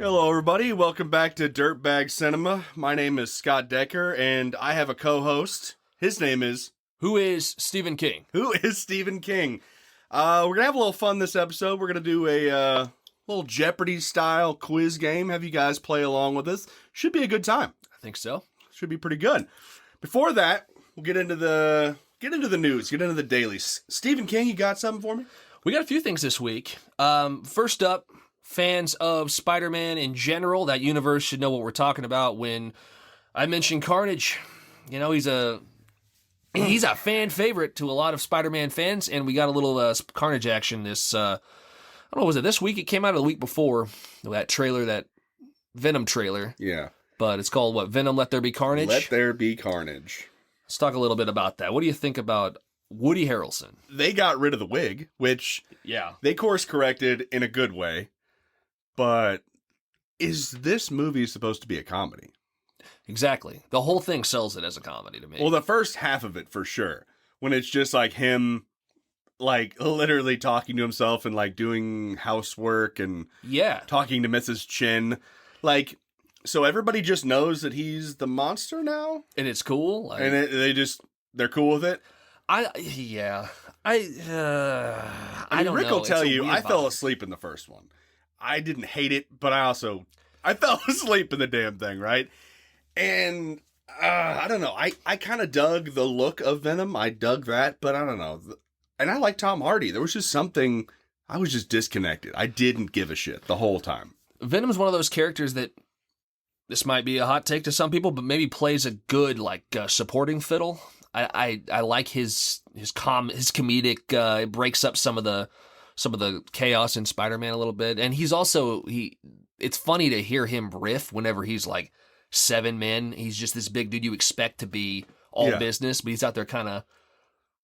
Hello, everybody. Welcome back to Dirtbag Cinema. My name is Scott Decker, and I have a co-host. His name is... Who is Stephen King? Who is Stephen King? We're going to have a little fun this episode. We're going to do a little Jeopardy-style quiz game. Have you guys play along with us. Should be a good time. I think so. Should be pretty good. Before that, we'll get into the news, get into the dailies. Stephen King, you got something for me? We got a few things this week. First up, fans of Spider-Man in general, that universe should know what we're talking about when I mention Carnage. You know, he's a fan favorite to a lot of Spider-Man fans, and we got a little Carnage action this, I don't know, was it this week? It came out the week before, that trailer, that Venom trailer. Yeah. But it's called, what, Venom, Let There Be Carnage? Let There Be Carnage. Let's talk a little bit about that. What do you think about Woody Harrelson? They got rid of the wig, which they course corrected in a good way. But is this movie supposed to be a comedy? Exactly. The whole thing sells it as a comedy to me. Well, the first half of it for sure. When it's just like him, like literally talking to himself and like doing housework and talking to Mrs. Chin. Like, so everybody just knows that he's the monster now? And it's cool? Like, and they're cool with it? I don't Rick know. will tell you, I fell asleep in the first one. I didn't hate it, but I fell asleep in the damn thing, right? And I don't know. I kind of dug the look of Venom. I dug that, but I don't know. And I like Tom Hardy. There was just something, I was just disconnected. I didn't give a shit the whole time. Venom's one of those characters that, this might be a hot take to some people, but maybe plays a good supporting fiddle. I like his comedic. It breaks up some of the chaos in Spider-Man a little bit, and he's also it's funny to hear him riff whenever he's like 7 men. He's just this big dude you expect to be all business, but he's out there kind of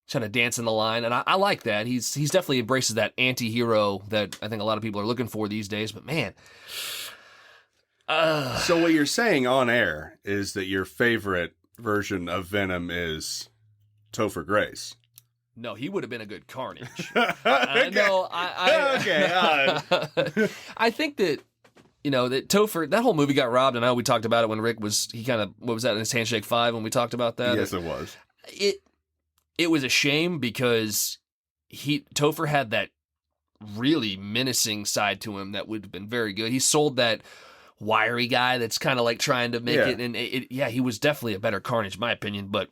trying to dance in the line, and I like that. He's definitely embraces that anti-hero that I think a lot of people are looking for these days. But man, so what you're saying on air is that your favorite version of Venom is Topher Grace. No, he would have been a good Carnage. Okay. No, Okay. I think that, that Topher, that whole movie got robbed. And I know we talked about it when Rick was, what was that, in his Handshake 5 when we talked about that? Yes, it was. It was a shame because Topher had that really menacing side to him that would have been very good. He sold that wiry guy that's kind of like trying to make it. And he was definitely a better Carnage, in my opinion. But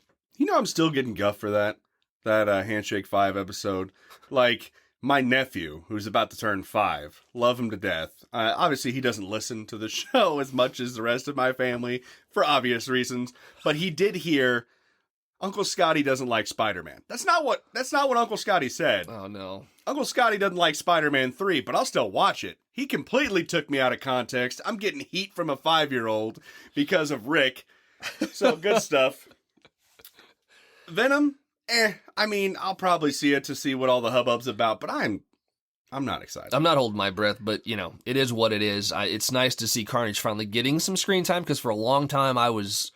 I'm still getting guff for that Handshake 5 episode. Like, my nephew, who's about to turn 5, love him to death. Obviously, he doesn't listen to the show as much as the rest of my family, for obvious reasons. But he did hear, Uncle Scotty doesn't like Spider-Man. That's not what Uncle Scotty said. Oh, no. Uncle Scotty doesn't like Spider-Man 3, but I'll still watch it. He completely took me out of context. I'm getting heat from a 5-year-old because of Rick. So, good stuff. Venom? I mean, I'll probably see it to see what all the hubbub's about, but I'm not excited. I'm not holding my breath, but, it is what it is. It's nice to see Carnage finally getting some screen time, because for a long time I was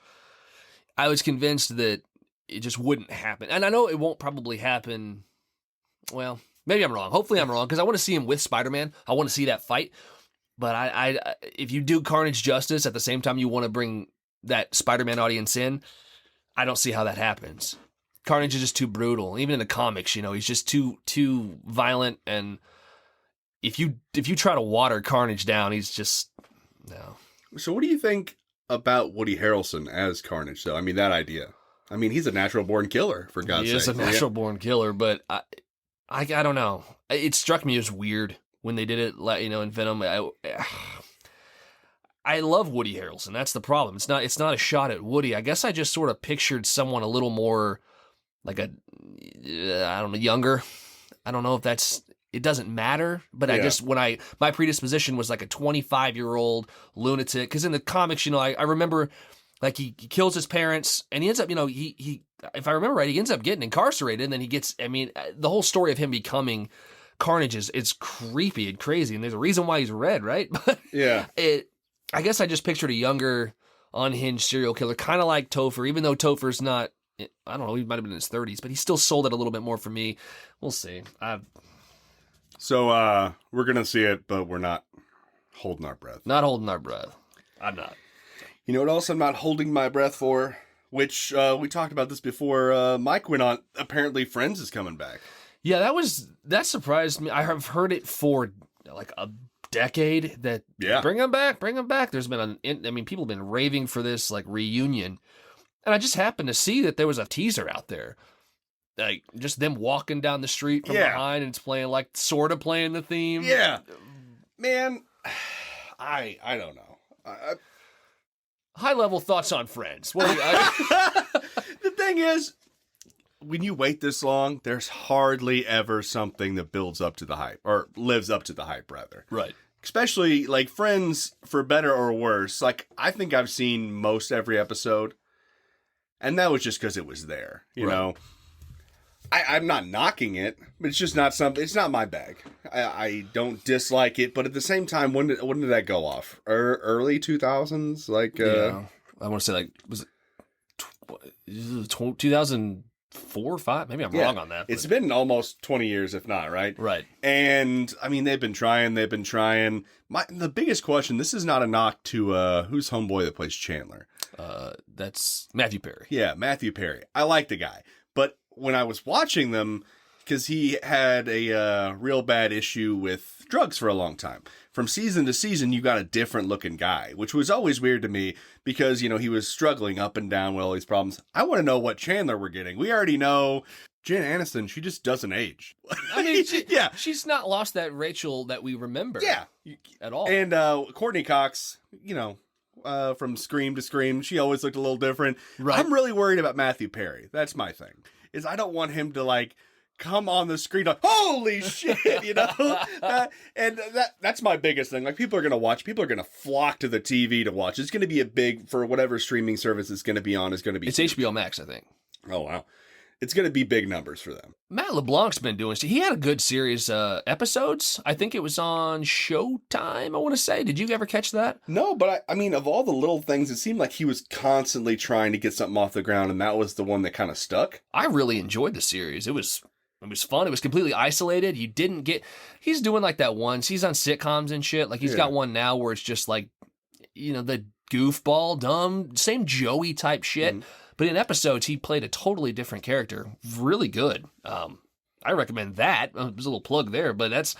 convinced that it just wouldn't happen. And I know it won't probably happen. Well, maybe I'm wrong. Hopefully I'm wrong, because I want to see him with Spider-Man. I want to see that fight. But I if you do Carnage justice at the same time you want to bring that Spider-Man audience in, I don't see how that happens. Carnage is just too brutal. Even in the comics, he's just too violent. And if you try to water Carnage down, he's just no. So what do you think about Woody Harrelson as Carnage, though? I mean, that idea. I mean, he's a natural-born killer, for God's sake. He is a natural-born killer, but I don't know. It struck me as weird when they did it, in Venom. I love Woody Harrelson. That's the problem. It's not a shot at Woody. I guess I just sort of pictured someone a little more like younger. I don't know if it doesn't matter, but I just, my predisposition was like a 25-year-old lunatic. Cause in the comics, I remember like he kills his parents and he ends up, he if I remember right, he ends up getting incarcerated and then he gets, the whole story of him becoming Carnage is creepy and crazy. And there's a reason why he's red, right? But I guess I just pictured a younger, unhinged serial killer, kind of like Topher, even though Topher's not, I don't know, he might have been in his 30s, but he still sold it a little bit more for me. We'll see. So we're going to see it, but we're not holding our breath. Not holding our breath. I'm not. You know what else I'm not holding my breath for? Which, we talked about this before Mike went on. Apparently Friends is coming back. Yeah, that surprised me. I have heard it for like a decade that bring them back. There's been people have been raving for this like reunion. And I just happened to see that there was a teaser out there. Like just them walking down the street from behind and it's playing like sort of playing the theme. Yeah. Man, I don't know. High level thoughts on Friends. The thing is, when you wait this long, there's hardly ever something that builds up to the hype or lives up to the hype, rather. Right. Especially like Friends, for better or worse. Like I think I've seen most every episode, and that was just because it was there. You know, I'm not knocking it, but it's just not something. It's not my bag. I don't dislike it, but at the same time, when did that go off? Early 2000s, like I want to say like was it 2004 or 5? Maybe I'm wrong on that. It's been almost 20 years, if not, right? Right. And I mean, they've been trying. The biggest question. This is not a knock to who's homeboy that plays Chandler. That's Matthew Perry. Yeah, Matthew Perry. I like the guy, but when I was watching them, because he had a real bad issue with drugs for a long time. From season to season, you got a different looking guy, which was always weird to me because, you know, he was struggling up and down with all these problems. I want to know what Chandler we're getting. We already know Jen Aniston, she just doesn't age. I mean, she's not lost that Rachel that we remember. Yeah. At all. And Courtney Cox, you know, from Scream to Scream, she always looked a little different. Right. I'm really worried about Matthew Perry. That's my thing. Is I don't want him to like come on the screen like, holy shit, you know? And that's my biggest thing. Like people are going to watch, people are going to flock to the TV to watch. It's going to be a big, for whatever streaming service it's going to be on, is going to be. It's huge. HBO Max, I think. Oh, wow. It's going to be big numbers for them. Matt LeBlanc's been doing, he had a good series episodes. I think it was on Showtime, I want to say. Did you ever catch that? No, but I mean, of all the little things, it seemed like he was constantly trying to get something off the ground, and that was the one that kind of stuck. I really enjoyed the series. It was fun. It was completely isolated. He's doing like that once. He's on sitcoms and shit. Like he's got one now where it's just like, you know, the goofball, dumb, same Joey type shit. Mm-hmm. But in episodes, he played a totally different character. Really good. I recommend that. There's a little plug there, but that's,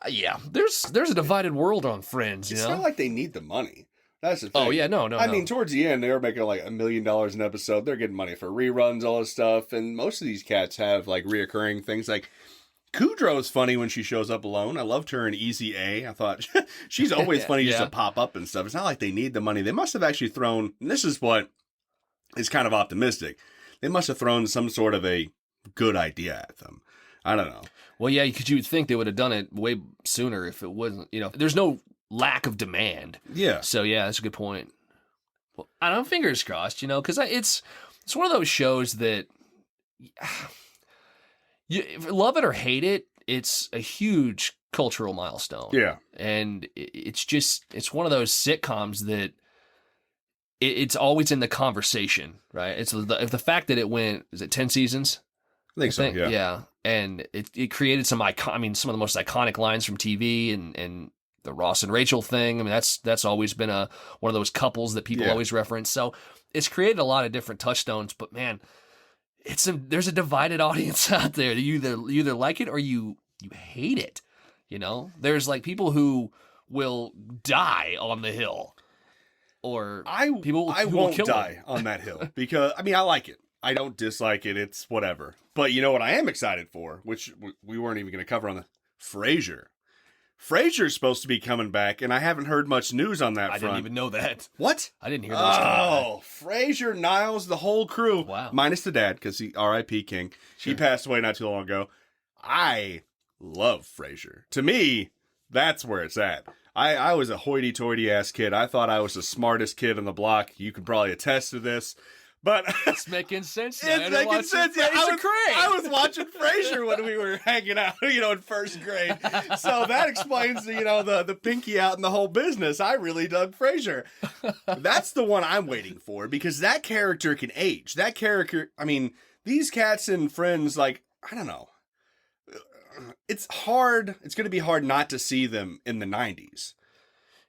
there's a divided world on Friends. It's not like they need the money. That's the thing. Oh, yeah, no. I mean, towards the end, they were making like $1 million an episode. They're getting money for reruns, all this stuff. And most of these cats have like reoccurring things. Like Kudrow's funny when she shows up alone. I loved her in Easy A. I thought she's always funny just to pop up and stuff. It's not like they need the money. They must have actually thrown, and this is what is kind of optimistic. They must have thrown some sort of a good idea at them. I don't know. Well, yeah, because you would think they would have done it way sooner if it wasn't, you know, there's no lack of demand. Yeah. So, yeah, that's a good point. Well, I don't know, fingers crossed, you know, because it's one of those shows that you love it or hate it, it's a huge cultural milestone. Yeah. And it's one of those sitcoms that it's always in the conversation, right? It's the fact that it went, is it 10 seasons? I think so, yeah. Yeah. And it created some of the most iconic lines from TV and the Ross and Rachel thing. I mean, that's always been one of those couples that people always reference. So it's created a lot of different touchstones, but man, there's a divided audience out there. You either like it or you hate it. You know, there's like people who will die on the hill. Or I won't die on that hill because, I mean, I like it. I don't dislike it. It's whatever. But you know what I am excited for, which we weren't even going to cover on the Frasier. Frasier's supposed to be coming back, and I haven't heard much news on that front. I didn't even know that. What? I didn't hear that was coming back. Frasier, Niles, the whole crew. Wow. Minus the dad, because he R.I.P. King. Sure. He passed away not too long ago. I love Frasier. To me, that's where it's at. I was a hoity-toity ass kid. I thought I was the smartest kid on the block. You can probably attest to this. But it's making sense now. It's making sense. Yeah, I was watching Frasier when we were hanging out, you know, in first grade. So that explains, you know, the pinky out and the whole business. I really dug Frasier. That's the one I'm waiting for because that character can age. That character, I mean, these cats and Friends, like, I don't know. it's hard. It's going to be hard not to see them in the 90s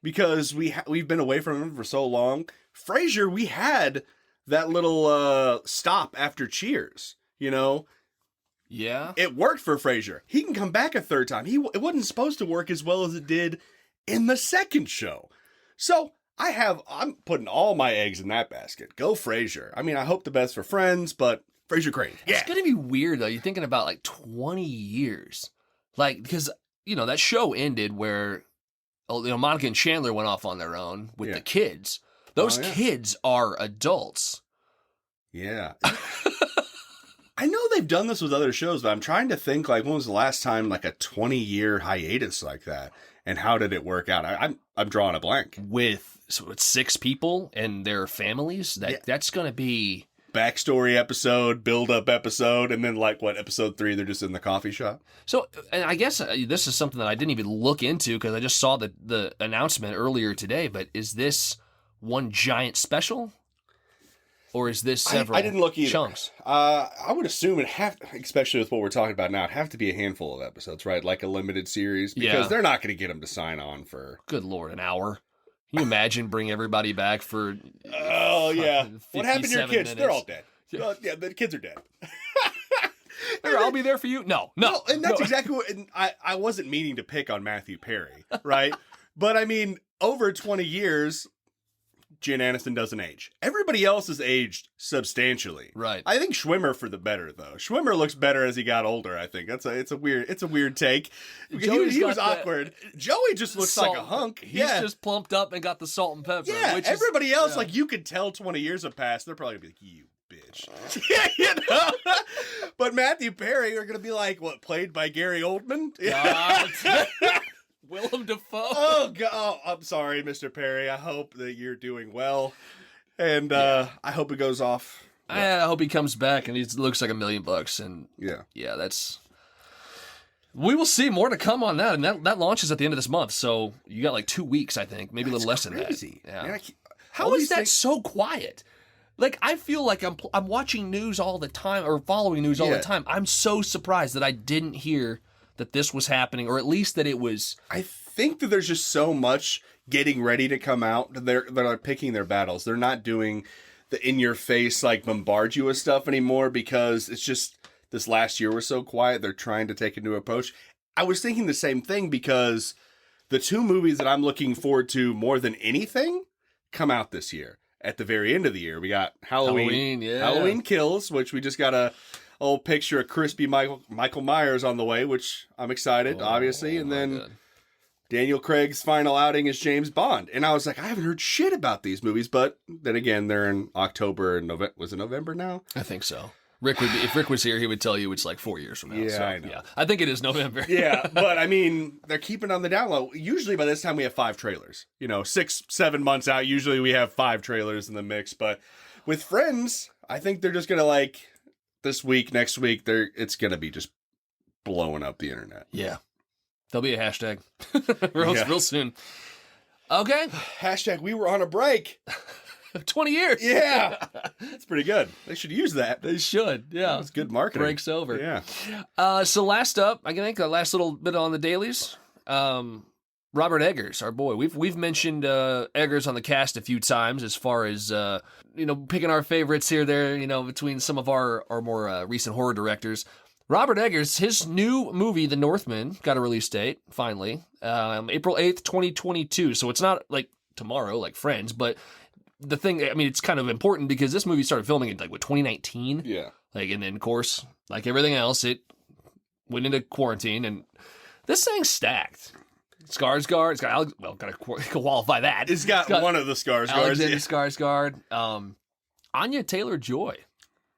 because we've been away from them for so long. Frasier, we had that little stop after Cheers, you know? Yeah. It worked for Frasier. He can come back a third time. It wasn't supposed to work as well as it did in the second show. So I'm putting all my eggs in that basket. Go Frasier. I mean, I hope the best for Friends, but Frasier Crane. Yeah. It's going to be weird, though. You're thinking about like 20 years. Like, because, that show ended where, Monica and Chandler went off on their own with the kids. Those kids are adults. Yeah. I know they've done this with other shows, but I'm trying to think, like, when was the last time, like, a 20-year hiatus like that? And how did it work out? I'm drawing a blank. With 6 people and their families? That's going to be... Backstory episode, build-up episode, and then, like, episode 3, they're just in the coffee shop? So, and I guess this is something that I didn't even look into because I just saw the announcement earlier today, but is this one giant special? Or is this several I didn't look either. Chunks? I would assume especially with what we're talking about now, it'd have to be a handful of episodes, right? Like a limited series, because they're not going to get them to sign on for... Good Lord, an hour. Can you imagine bring everybody back for... Oh, yeah. What happened to your kids? Minutes? They're all dead. Well, yeah, the kids are dead. I'll be there for you. No. And that's exactly what... And I wasn't meaning to pick on Matthew Perry, right? But, I mean, over 20 years... Jen Aniston doesn't age. Everybody else has aged substantially. Right. I think Schwimmer for the better though. Schwimmer looks better as he got older. I think it's a weird take. He was awkward. Joey just looks like a hunk. He's just plumped up and got the salt and pepper. Yeah. Which everybody else, like you could tell 20 years have passed. They're probably gonna be like, you bitch. But Matthew Perry are gonna be like, what, played by Gary Oldman? Willem Dafoe. Oh, God. Oh, I'm sorry, Mr. Perry. I hope that you're doing well. And I hope it goes off. I hope he comes back and he looks like $1 million. And yeah, that's... We will see more to come on that. And that launches at the end of this month. So you got like 2 weeks, I think. Maybe a little less crazy. Than that. Yeah. Man, How is that so quiet? Like, I feel like I'm watching news all the time or following news all the time. I'm so surprised that I didn't hear that this was happening, or at least that it was... I think that there's just so much getting ready to come out. They're like picking their battles. They're not doing the in-your-face, like, bombard you with stuff anymore because it's just this last year was so quiet. They're trying to take a new approach. I was thinking the same thing because the 2 movies that I'm looking forward to more than anything come out this year. At the very end of the year, we got Halloween Kills, which we just got a old picture of crispy Michael Myers on the way, which I'm excited, obviously. And then Daniel Craig's final outing as James Bond. And I was like, I haven't heard shit about these movies. But then again, they're in October and November. Was it November now? I think so. If Rick was here, he would tell you it's like 4 years from now. Yeah, so, I know. Yeah, I think it is November. Yeah, but I mean, they're keeping on the down low. Usually by this time we have 5 trailers. 6-7 months out, usually we have 5 trailers in the mix. But with Friends, I think they're just going to like... This week, next week, it's going to be just blowing up the internet. Yeah. There'll be a hashtag real soon. Okay. Hashtag we were on a break. 20 years. Yeah. That's pretty good. They should use that. They should. Yeah. It's good marketing. Break's over. Yeah. So last up, I think the last little bit on the dailies, Robert Eggers, our boy. We've mentioned Eggers on the cast a few times as far as picking our favorites here there, between some of our more recent horror directors. Robert Eggers, his new movie The Northman got a release date finally, April 8th, 2022. So it's not like tomorrow like Friends, but the thing, I mean, it's kind of important because this movie started filming in 2019. Yeah. And then of course, like everything else, it went into quarantine and this thing's stacked. Skarsgård. It's got gotta qualify that. It's got one of the Skarsgårds. Alexander Skarsgård. Anya Taylor-Joy,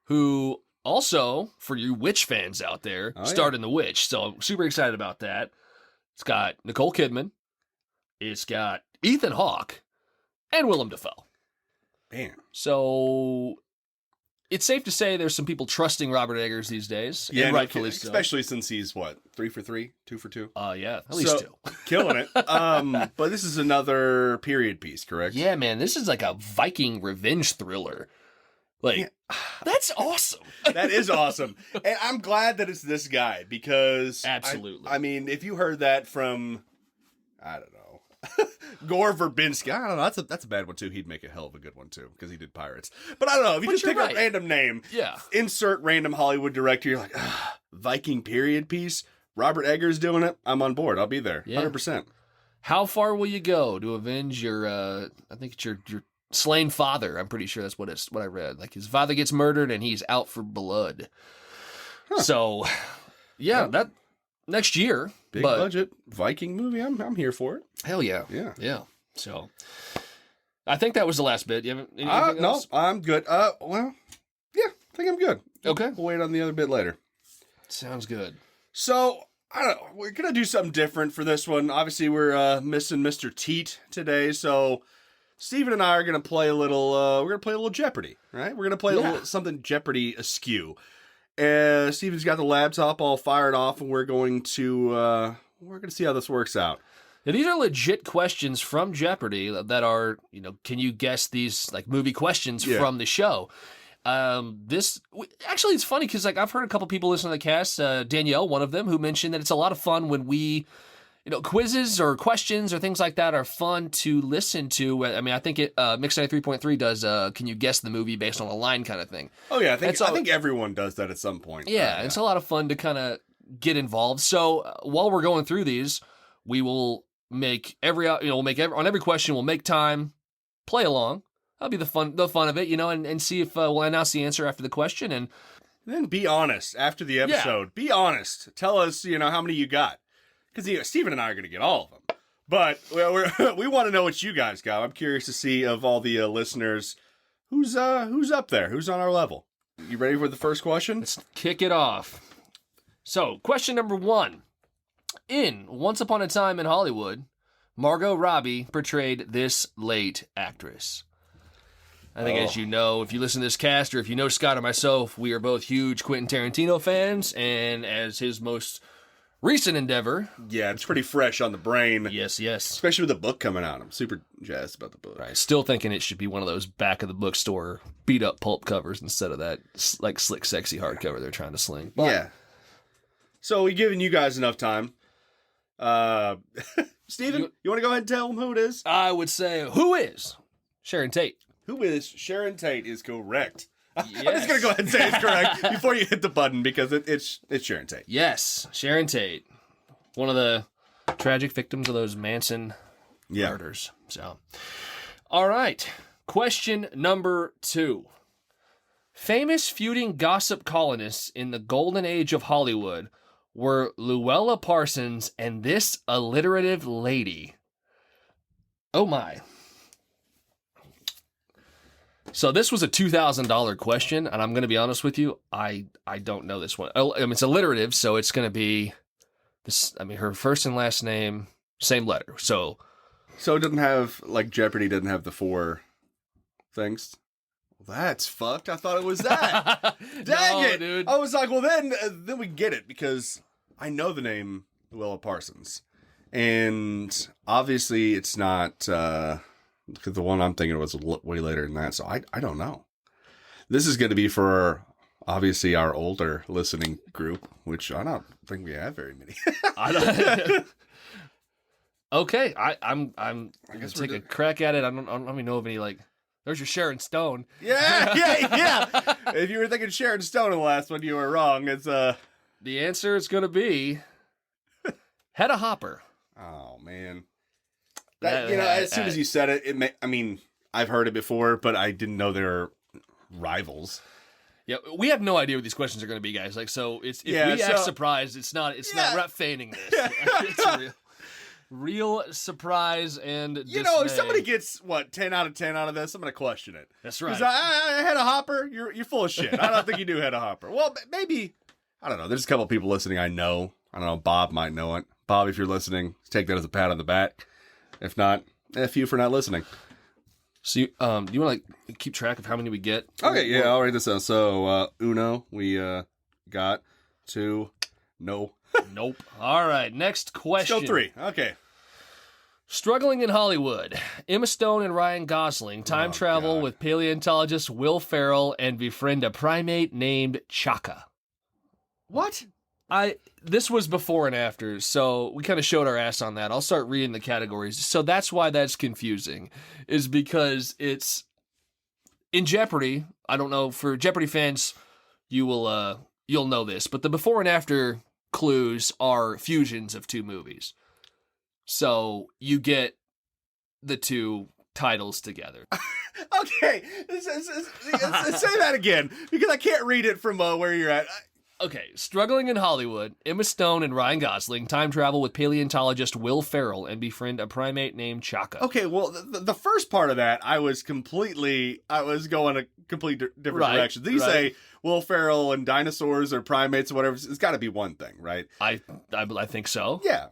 who also, for you Witch fans out there, starred in The Witch. So super excited about that. It's got Nicole Kidman. It's got Ethan Hawke and Willem Dafoe. Man. So it's safe to say there's some people trusting Robert Eggers these days. Yeah, and rightfully so. Especially since he's, 3 for 3? 2 for 2? Yeah, at least 2. Killing it. But this is another period piece, correct? Yeah, man. This is like a Viking revenge thriller. Like, Yeah. that's awesome. That is awesome. And I'm glad that it's this guy because Absolutely. I mean, if you heard that from, I don't know, Gore Verbinski, I don't know, that's a bad one too. He'd make a hell of a good one too because he did Pirates. But I don't know, if you But just you're pick right. a random name, Yeah. insert random Hollywood director, you're like, Viking period piece, Robert Eggers doing it, I'm on board. I'll be there, Yeah. 100%. How far will you go to avenge your, I think it's your slain father? I'm pretty sure that's what I read. Like, his father gets murdered and he's out for blood. Huh. So, yeah, that next year. Big but, budget Viking movie. I'm here for it. Hell yeah. Yeah. Yeah. So, I think that was the last bit. You have anything No, else? I'm good. Well, yeah, I think I'm good. Okay. We'll wait on the other bit later. Sounds good. So, I don't know. We're going to do something different for this one. Obviously, we're missing Mr. Teat today, so Steven and I are going to play a little, we're going to play a little Jeopardy, right? We're going to play a little something Jeopardy askew. Steven's got the laptop all fired off, and we're going to see how this works out. Now, these are legit questions from Jeopardy that are, can you guess these like movie questions from the show? Actually, it's funny because like I've heard a couple people listen to the cast, Danielle, one of them, who mentioned that it's a lot of fun when we, quizzes or questions or things like that are fun to listen to. I mean, I think Mix 93.3 does, can you guess the movie based on a line kind of thing. Oh yeah, I think everyone does that at some point. Yeah, it's a lot of fun to kind of get involved. So while we're going through these, we will make on every question, we'll make time, play along. That'll be the fun of it, and see if we'll announce the answer after the question. And then be honest after the episode. Yeah. Be honest. Tell us, how many you got. Because Steven and I are going to get all of them. But we want to know what you guys got. I'm curious to see of all the listeners, who's up there, who's on our level. You ready for the first question? Let's kick it off. So, question number 1. In Once Upon a Time in Hollywood, Margot Robbie portrayed this late actress. I think, as you know, if you listen to this cast, or if you know Scott or myself, we are both huge Quentin Tarantino fans, and as his most recent endeavor... Yeah, it's pretty fresh on the brain. Yes. Especially with the book coming out. I'm super jazzed about the book. Right, still thinking it should be one of those back of the bookstore beat-up pulp covers instead of that, like, slick, sexy hardcover they're trying to sling. But, yeah. So, we've given you guys enough time. Steven, you want to go ahead and tell them who it is? I would say, who is Sharon Tate? Who is Sharon Tate is correct. Yes. I'm just going to go ahead and say it's correct before you hit the button because it's Sharon Tate. Yes, Sharon Tate. One of the tragic victims of those Manson murders. So, all right. Question number 2. Famous feuding gossip columnists in the golden age of Hollywood were Luella Parsons and this alliterative lady. Oh my. So this was a $2,000 question, and I'm going to be honest with you, I don't know this one. I mean, it's alliterative, so it's going to be this. I mean, her first and last name, same letter. So it doesn't have, like, Jeopardy didn't have the 4 things. Well, that's fucked. I thought it was that. Dang it, dude. I was like, well, then we get it because I know the name Luella Parsons, and obviously it's not. Because the one I'm thinking was way later than that, so I don't know. This is going to be for, obviously, our older listening group, which I don't think we have very many. Okay, I'm going to take a crack at it. I don't even know of any, like, there's your Sharon Stone. Yeah. If you were thinking Sharon Stone in the last one, you were wrong. It's The answer is going to be Hedda Hopper. Oh, man. As soon as you said it, I've heard it before, but I didn't know they were rivals. Yeah, we have no idea what these questions are going to be, guys. Like, so if we act surprised, it's not. We're not feigning this. It's a real surprise and dismay. If somebody gets 10 out of 10 out of this, I'm going to question it. That's right. Because I had a Hopper. You're full of shit. I don't think you do had a Hopper. Well, maybe I don't know. There's a couple of people listening I know. I don't know. Bob might know it. Bob, if you're listening, take that as a pat on the back. If not, F you for not listening. So, do you want to keep track of how many we get? Okay, yeah, I'll write this down. So, uno, we got 2, no. Nope. All right, next question. Still 3. Okay. Struggling in Hollywood, Emma Stone and Ryan Gosling time travel God. with paleontologist Will Ferrell and befriend a primate named Chaka. What? This was before and after, so we kind of showed our ass on that. I'll start reading the categories. So that's why that's confusing, is because it's in Jeopardy. I don't know, for Jeopardy fans, you'll know this, but the before and after clues are fusions of two movies. So you get the two titles together. Okay, say that again, because I can't read it from where you're at. Okay, Struggling in Hollywood, Emma Stone and Ryan Gosling time travel with paleontologist Will Ferrell and befriend a primate named Chaka. Okay, well, the first part of that, I was going a complete different direction. These say Will Ferrell and dinosaurs or primates or whatever. It's got to be one thing, right? I think so. Yeah.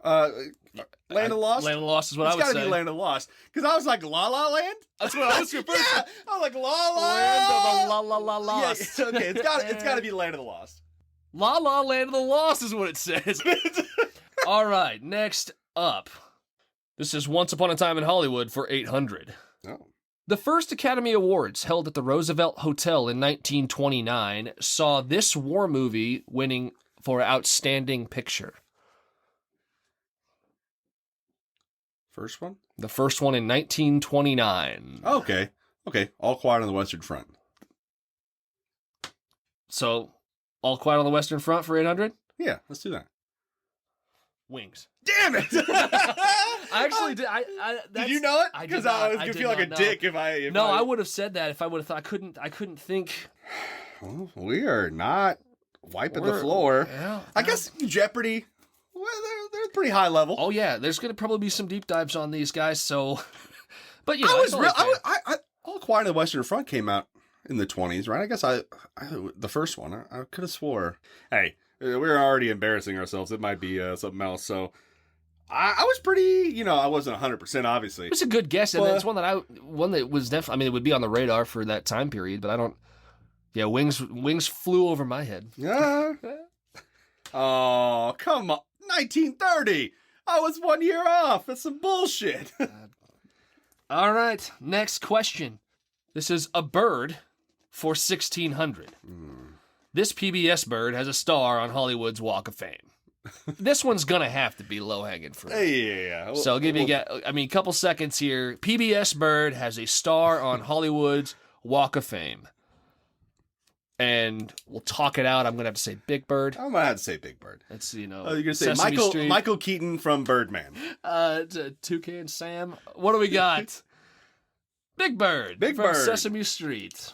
Land of the Lost? Land of the Lost is what I would say. It's got to be Land of the Lost. Because I was like, La La Land? That's what I was your first. Yeah! I was like, La La Land of the La Lost. Yeah, okay, it's got to be Land of the Lost. La La Land of the Lost is what it says. All right, next up. This is Once Upon a Time in Hollywood for 800. Oh. The first Academy Awards, held at the Roosevelt Hotel in 1929, saw this war movie winning for Outstanding Picture. First one? The first one in 1929. Okay. All Quiet on the Western Front. So, All Quiet on the Western Front for 800? Yeah, let's do that. Wings. Damn it! I actually did. Did you know it? Because I was gonna feel like a dick if I. I would have said that if I would have thought. I couldn't think. Well, we are not wiping the floor. Yeah, I guess Jeopardy. Well, they're pretty high level. Oh yeah, there's gonna probably be some deep dives on these guys. So, but you know, All Quiet on the Western Front came out in the 20s, right? I guess the first one. I could have swore. Hey, we're already embarrassing ourselves. It might be something else. So I was pretty, I wasn't 100% obviously. It's a good guess, and it's one that was definitely. I mean, it would be on the radar for that time period, but I don't. Yeah, wings flew over my head. Yeah. Oh, come on. 1930. I was 1 year off. That's some bullshit. All right, next question. This is a bird for 1600. This PBS bird has a star on Hollywood's Walk of Fame. This one's gonna have to be low-hanging fruit. Yeah. So I'll give you a couple seconds here. PBS bird has a star on Hollywood's Walk of Fame. And we'll talk it out. I'm going to have to say Big Bird. I'm going to have to say Big Bird. It's, you're going to say Michael Keaton from Birdman. Toucan Sam. What do we got? Big Bird. Big from Bird. Sesame Street.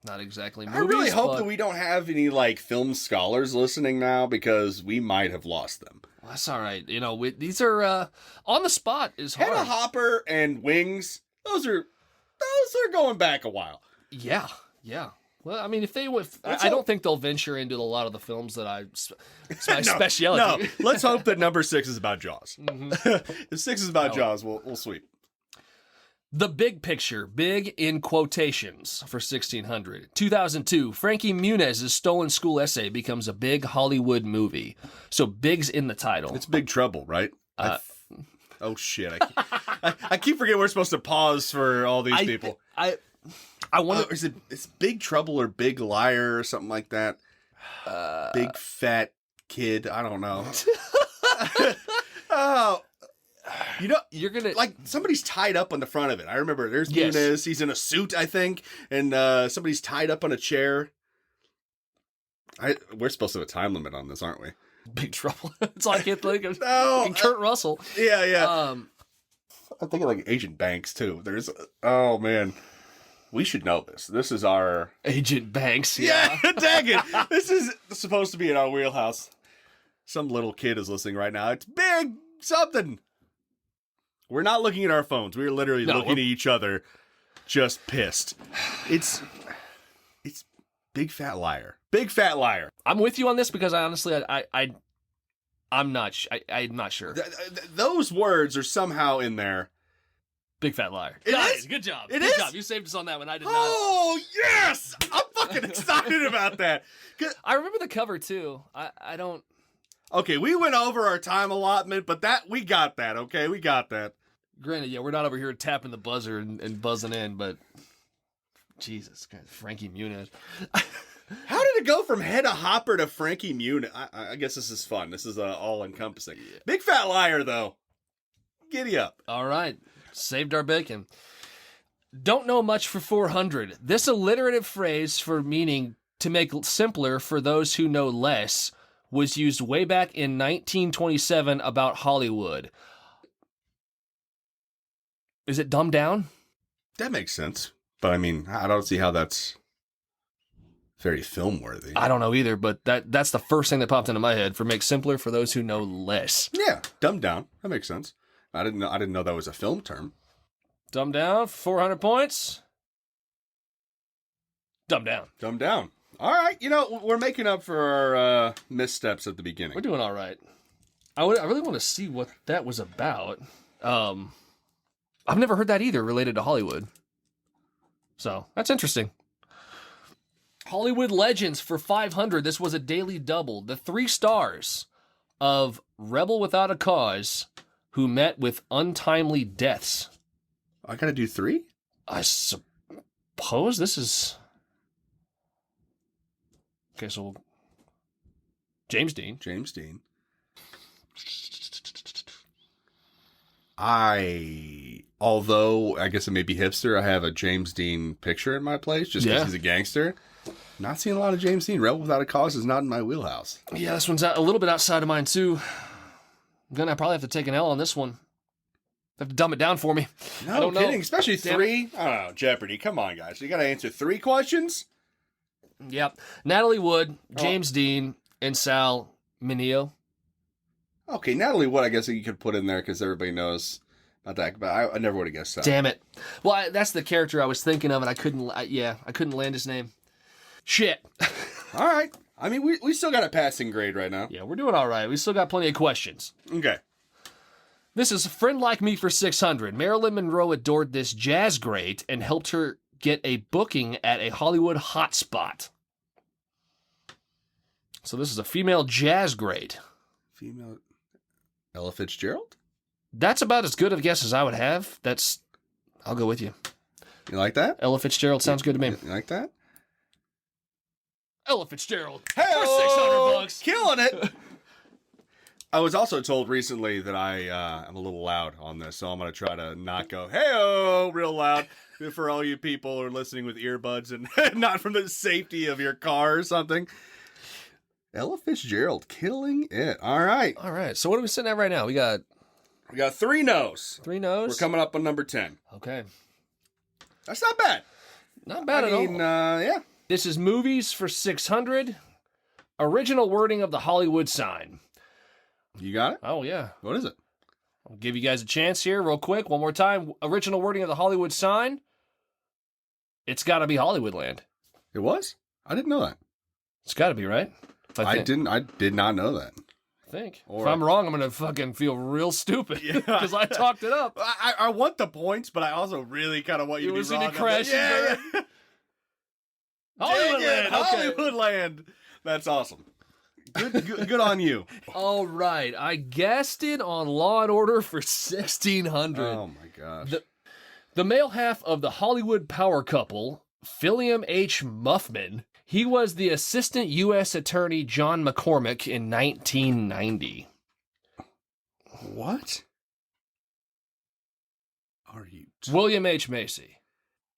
Not exactly movies, I really hope but that we don't have any, film scholars listening now, because we might have lost them. Well, that's all right. These are on the spot is hard. Hedda Hopper and Wings, those are going back a while. Yeah. Well, I mean, if they would, I don't think they'll venture into a lot of the films that it's my specialty. No, let's hope that number 6 is about Jaws. Mm-hmm. If 6 is about Jaws, we'll sweep. The Big Picture, big in quotations, for 1600. 2002, Frankie Muniz's stolen school essay becomes a big Hollywood movie. So big's in the title. It's Big Trouble, right? Oh shit! I keep forgetting we're supposed to pause for all these people. I wonder, it's Big Trouble or Big Liar or something like that. Big Fat Kid. I don't know. Oh, you're gonna somebody's tied up on the front of it. I remember there's Muniz. He's in a suit, I think, and somebody's tied up on a chair. We're supposed to have a time limit on this, aren't we? Big Trouble. It's like it like Kurt Russell. Yeah. I'm thinking like Agent Banks too. Oh man. We should know this. This is our Agent Banks. Yeah, dang it. This is supposed to be in our wheelhouse. Some little kid is listening right now. It's big something. We're not looking at our phones. We're literally looking at each other, just pissed. It's Big Fat Liar. Big Fat Liar. I'm with you on this because I honestly, I'm not sure. Those words are somehow in there. Big Fat Liar. It is? Good job. Good job. You saved us on that one. I did not. Oh, yes! I'm fucking excited about that. I remember the cover, too. I don't... Okay, we went over our time allotment, but we got that, okay? We got that. Granted, yeah, we're not over here tapping the buzzer and buzzing in, but Jesus, God, Frankie Muniz. How did it go from Hedda Hopper to Frankie Muniz? I guess this is fun. This is all-encompassing. Yeah. Big Fat Liar, though. Giddy up. All right. Saved our bacon. Don't know much for 400. This alliterative phrase for meaning to make simpler for those who know less was used way back in 1927 about Hollywood. Is it dumbed down? That makes sense. But I mean, I don't see how that's very film-worthy. I don't know either, but that's the first thing that popped into my head for make simpler for those who know less. Yeah, dumbed down. That makes sense. I didn't know that was a film term. Dumbed down, 400 points. Dumbed down. Dumbed down. All right, we're making up for our missteps at the beginning. We're doing all right. I really want to see what that was about. I've never heard that either related to Hollywood. So, that's interesting. Hollywood Legends for 500. This was a daily double. The 3 stars of Rebel Without a Cause who met with untimely deaths. I gotta do 3? I suppose this is... Okay, so... James Dean. Although I guess it may be hipster, I have a James Dean picture in my place just because he's a gangster. Not seeing a lot of James Dean. Rebel Without a Cause is not in my wheelhouse. Yeah, this one's a little bit outside of mine too. I'm gonna probably have to take an L on this one. Have to dumb it down for me. No I don't kidding, know. especially 3. I don't know, Jeopardy. Come on, guys. You got to answer 3 questions? Yep. Natalie Wood, James Dean, and Sal Mineo. Okay, Natalie Wood, I guess you could put in there because everybody knows about that, but I never would have guessed that. Damn it. Well, that's the character I was thinking of, and I couldn't land his name. Shit. All right. I mean, we still got a passing grade right now. Yeah, we're doing all right. We still got plenty of questions. Okay. This is a friend like me for 600. Marilyn Monroe adored this jazz great and helped her get a booking at a Hollywood hotspot. So this is a female jazz great. Female Ella Fitzgerald? That's about as good of a guess as I would have. I'll go with you. You like that? Ella Fitzgerald sounds good to me. You like that? Ella Fitzgerald. Hey-o! For $600. Killing it! I was also told recently that I am a little loud on this, so I'm going to try to not go, hey-o, real loud for all you people who are listening with earbuds and not from the safety of your car or something. Ella Fitzgerald, killing it. All right. All right. So what are we sitting at right now? We got 3 no's. 3 no's? We're coming up on number 10. Okay. That's not bad. Not bad at all. Yeah. This is movies for 600. Original wording of the Hollywood sign. You got it? Oh, yeah. What is it? I'll give you guys a chance here real quick. One more time. Original wording of the Hollywood sign. It's got to be Hollywoodland. It was? I didn't know that. It's got to be, right? I did not know that. I think. Or- if I'm wrong, I'm going to fucking feel real stupid because I talked it up. I want the points, but I also really kind of want you to be wrong. Crash. Yeah. Hollywoodland. Okay. Hollywoodland. That's awesome. Good on you. All right. I guessed it on Law and Order for 1600. Oh my gosh. The male half of the Hollywood power couple, Philliam H. Muffman, he was the assistant U.S. attorney John McCormick in 1990. What? Are you? William H. Macy.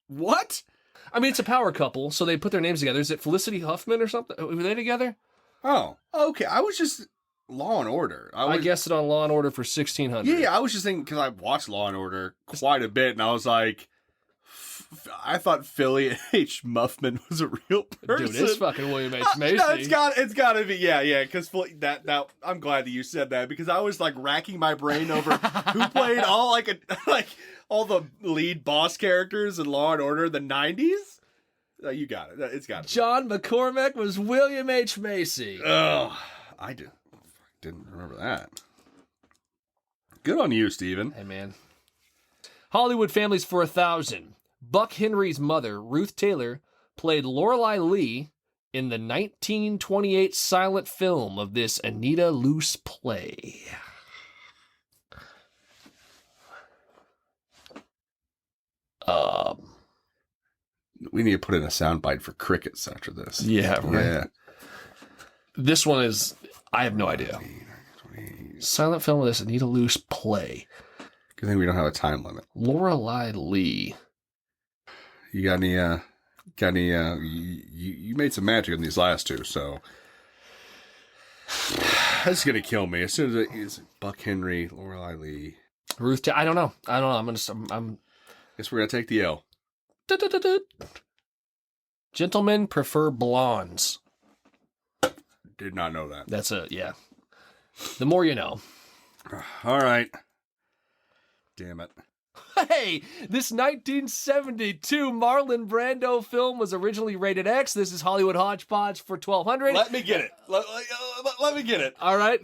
What? I mean, it's a power couple, so they put their names together. Is it Felicity Huffman or something? Were they together? Oh, okay. I was just Law and Order. I guessed it on Law and Order for 1600. Yeah, I was just thinking because I watched Law and Order quite a bit, and I was like, I thought Philly H. Muffman was a real person. Dude, it's fucking William H. Macy. No, it's got to be, yeah. Because that I'm glad that you said that because I was like racking my brain over who played all all the lead boss characters in Law and Order the 90s. You got it. It's got it. John McCormick was William H. Macy. Ugh, I didn't remember that. Good on you, Steven. Hey, man. Hollywood Families for 1,000. Buck Henry's mother, Ruth Taylor, played Lorelei Lee in the 1928 silent film of this Anita Loos play. We need to put in a soundbite for crickets after this. Yeah, right. Yeah. This one is, I have no idea. Silent film with this Anita Loose play. Good thing we don't have a time limit. Lorelei Lee. You got any, you made some magic in these last two, so. That's going to kill me. As soon as it is Buck Henry, Lorelei Lee. I don't know. I'm Guess we're going to take the L. Gentlemen prefer blondes. Did not know that. That's yeah. The more you know. All right. Damn it. Hey, this 1972 Marlon Brando film was originally rated X. This is Hollywood Hodgepodge for 1200. Let me get it. Let me get it. All right.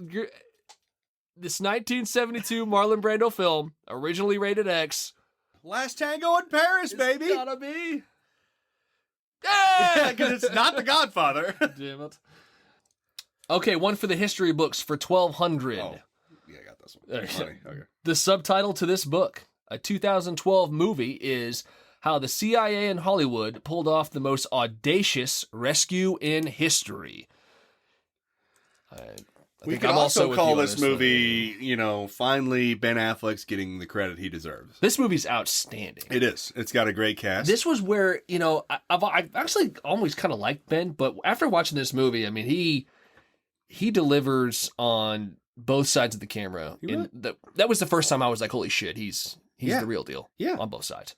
This 1972 Marlon Brando film, originally rated X. Last Tango in Paris, baby. It's gotta be. Yeah, because it's not The Godfather. Damn it. Okay, one for the history books for 1200. Oh, yeah, I got this one. Funny. Okay. The subtitle to this book, a 2012 movie, is How the CIA and Hollywood Pulled Off the Most Audacious Rescue in History. We could also call this movie, finally Ben Affleck's getting the credit he deserves. This movie's outstanding. It is. It's got a great cast. This was where, I've actually always kind of liked Ben, but after watching this movie, I mean, he delivers on both sides of the camera. Really? That was the first time I was like, holy shit, he's the real deal. Yeah. On both sides.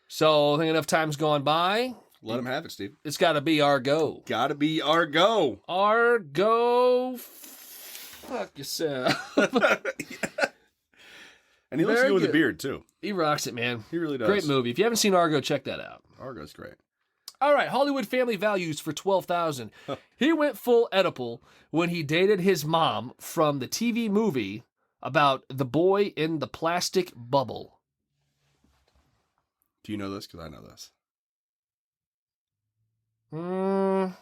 So I think enough time's gone by. Let him have it, Steve. It's got to be our go. Gotta be our go. Our go. Fuck yourself. And he looks good with a beard, too. He rocks it, man. He really does. Great movie. If you haven't seen Argo, check that out. Argo's great. All right, Hollywood Family Values for $12,000. He went full Oedipal when he dated his mom from the TV movie about the boy in the plastic bubble. Do you know this? Because I know this. I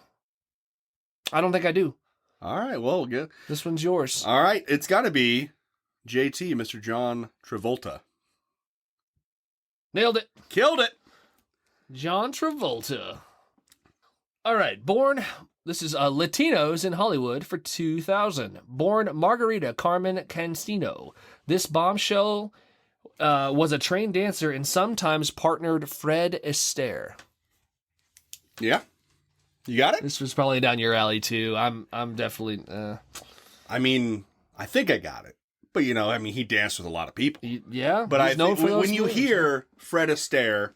don't think I do. All right, well, good. This one's yours. All right, it's got to be JT, Mr. John Travolta. Nailed it. Killed it. John Travolta. All right, this is Latinos in Hollywood for 2000. Born Margarita Carmen Cancino. This bombshell was a trained dancer and sometimes partnered Fred Astaire. Yeah. You got it? This was probably down your alley too. I'm definitely I mean, I think I got it. But he danced with a lot of people. Yeah. But I think when you hear Fred Astaire,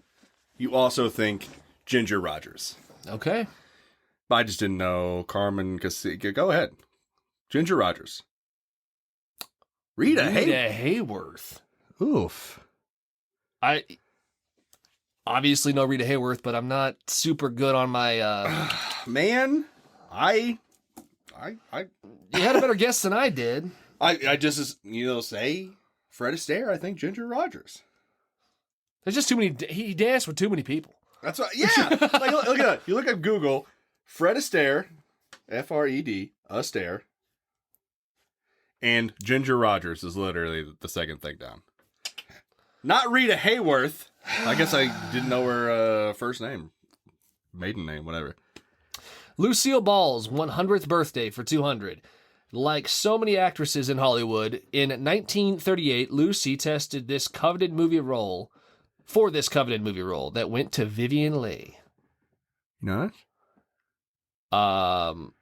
you also think Ginger Rogers. Okay. I just didn't know Carmen Casillas. Go ahead. Ginger Rogers. Rita Hayworth. Oof. I obviously know Rita Hayworth, but I'm not super good on my man, I You had a better guess than I did. I just say Fred Astaire, I think Ginger Rogers. There's just too many. He danced with too many people. That's right. Yeah. Like, look at that. You look at Google, Fred Astaire, Fred Astaire, and Ginger Rogers is literally the second thing down. Not Rita Hayworth. I guess I didn't know her first name, maiden name, whatever. Lucille Ball's 100th birthday for 200. Like so many actresses in Hollywood, in 1938, Lucy tested this coveted movie role that went to Vivian Leigh. You know that?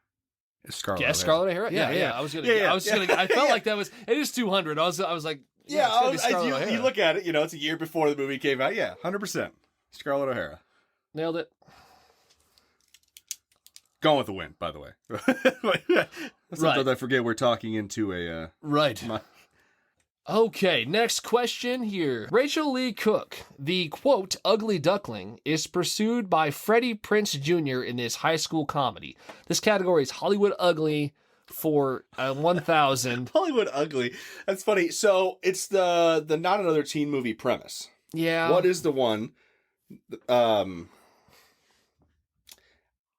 Scarlett O'Hara? Yeah. I was gonna. I felt like that was. It is 200. I was like. Yeah, you look at it. It's a year before the movie came out. Yeah, 100%. Scarlett O'Hara. Nailed it. Going with the win, by the way. Sometimes I forget we're talking into a... right. Okay, next question here. Rachel Lee Cook, the, quote, ugly duckling, is pursued by Freddie Prinze Jr. in this high school comedy. This category is Hollywood Ugly for 1,000. Hollywood Ugly. That's funny. So it's the Not Another Teen Movie premise. Yeah. What is the one...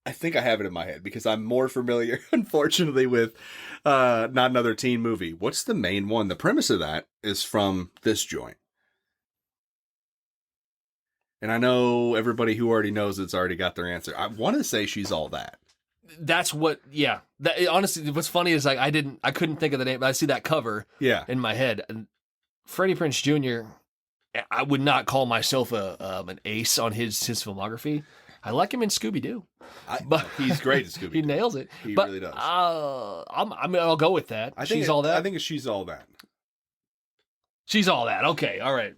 I think I have it in my head because I'm more familiar, unfortunately, with Not Another Teen Movie. What's the main one? The premise of that is from this joint. And I know everybody who already knows it's already got their answer. I want to say She's All That. That's what, yeah. Honestly, what's funny is like I couldn't think of the name, but I see that cover in my head. And Freddie Prinze Jr., I would not call myself an ace on his filmography. I like him in Scooby-Doo. But he's great at Scooby-Doo. He nails it. He really does. I'll go with that. She's All That? I think it's She's All That. She's All That. Okay, all right.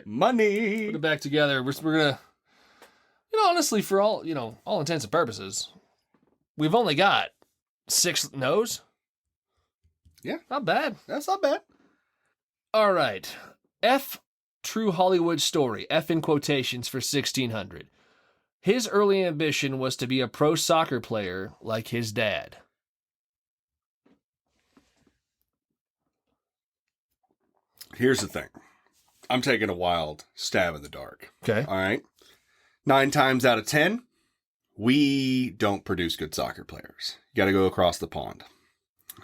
Money! Put it back together. We're going to, honestly, for all intents and purposes, we've only got 6 no's. Yeah. Not bad. That's not bad. All right. F, true Hollywood story. F in quotations for 1600. His early ambition was to be a pro soccer player like his dad. Here's the thing. I'm taking a wild stab in the dark. Okay. All right. 9 times out of 10, we don't produce good soccer players. You got to go across the pond.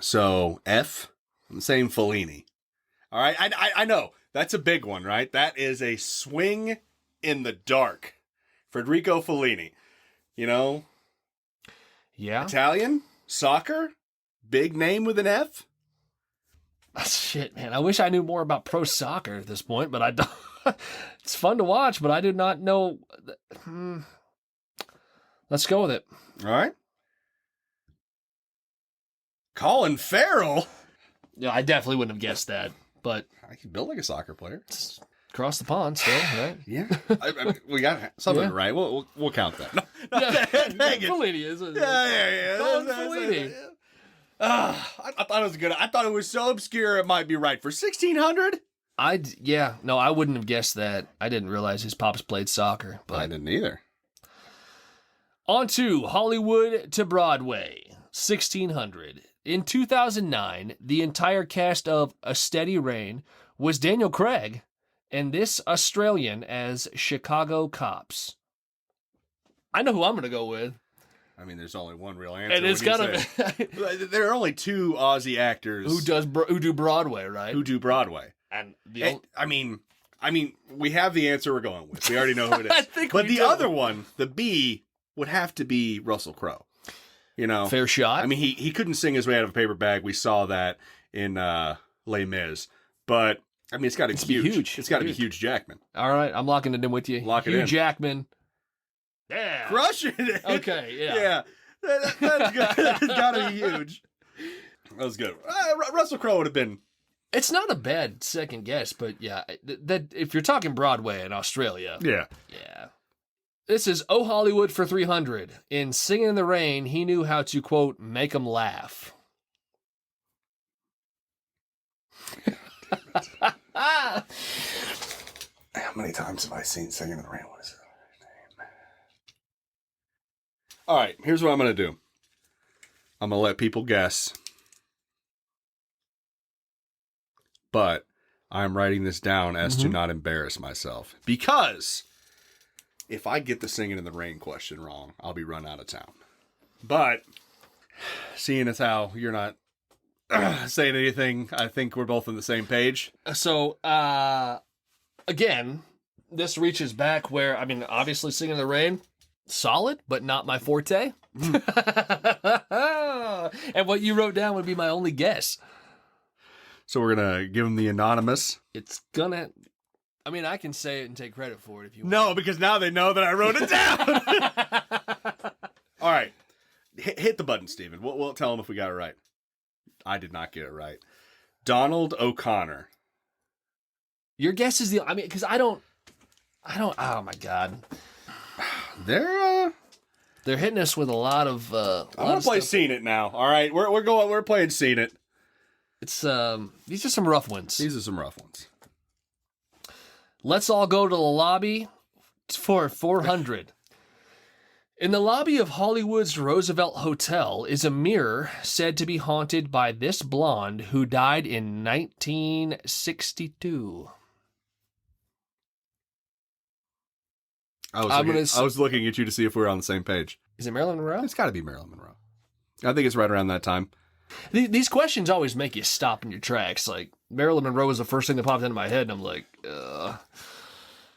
So F, I'm saying Fellini. All right. I know that's a big one, right? That is a swing in the dark. Federico Fellini, Yeah. Italian, soccer, big name with an F. Shit, man. I wish I knew more about pro soccer at this point, but I don't. It's fun to watch, but I do not know. Let's go with it. All right. Colin Farrell. Yeah, I definitely wouldn't have guessed that, but I can build like a soccer player. It's across the pond still, right? Yeah. I mean, we got something right. We'll count that. No, Fellini is. Yeah. Colin Fellini. I thought it was good. I thought it was so obscure it might be right. For 1600? I wouldn't have guessed that. I didn't realize his pops played soccer. But I didn't either. On to Hollywood to Broadway, 1600. In 2009, the entire cast of A Steady Rain was Daniel Craig and this Australian as Chicago cops. I know who I'm going to go with. I mean, there's only one real answer. And it's got to be. There are only 2 Aussie actors who do Broadway, right? Who do Broadway. And I mean, we have the answer we're going with. We already know who it is. I think but we the do. other one, the B, would have to be Russell Crowe. Fair shot. I mean, he couldn't sing his way out of a paper bag. We saw that in Les Mis. But I mean, it's got to be huge. It's got to be Hugh Jackman. All right, I'm locking it in with you. Hugh Jackman. Yeah. Crushing it. Okay, yeah. Yeah. That's good. It's got to be huge. That was good. Russell Crowe would have been. It's not a bad second guess, but yeah, that if you're talking Broadway in Australia. Yeah. Yeah. This is Oh Hollywood for 300. In Singing in the Rain, he knew how to, quote, make 'em laugh. How many times have I seen Singing in the Rain? What is his name? All right, here's what I'm going to do. I'm going to let people guess. But I'm writing this down as to not embarrass myself. Because if I get the Singing in the Rain question wrong, I'll be run out of town. But seeing as how you're not saying anything, I think we're both on the same page. So, again, this reaches back where, I mean, obviously Singing in the Rain, solid, but not my forte. And what you wrote down would be my only guess. So we're going to give him the anonymous. It's gonna... I mean, I can say it and take credit for it if you want. No, because now they know that I wrote it down. All right. Hit the button, Steven. We'll tell them if we got it right. I did not get it right. Donald O'Connor. Your guess is I mean, because I don't, oh my God. They're hitting us with a lot of, I want to play Seen It now. All right. We're playing Seen It. It's, these are some rough ones. These are some rough ones. Let's all go to the lobby for 400. In the lobby of Hollywood's Roosevelt Hotel is a mirror said to be haunted by this blonde who died in 1962. I was looking at you to see if we were on the same page. Is it Marilyn Monroe? It's got to be Marilyn Monroe. I think it's right around that time. These questions always make you stop in your tracks. Like, Marilyn Monroe was the first thing that popped into my head, and I'm like,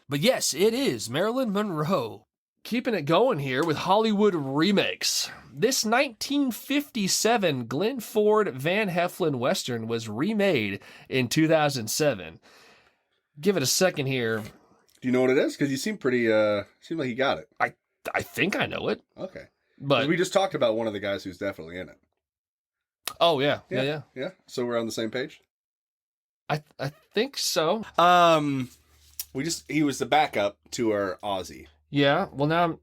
But yes, it is Marilyn Monroe. Keeping it going here with Hollywood remakes. This 1957 Glenn Ford Van Heflin Western was remade in 2007. Give it a second here. Do you know what it is? Because you seem pretty, seem like you got it. I think I know it. Okay. But we just talked about one of the guys who's definitely in it. Oh, yeah. Yeah. So we're on the same page? I think so. He was the backup to our Aussie. Yeah, well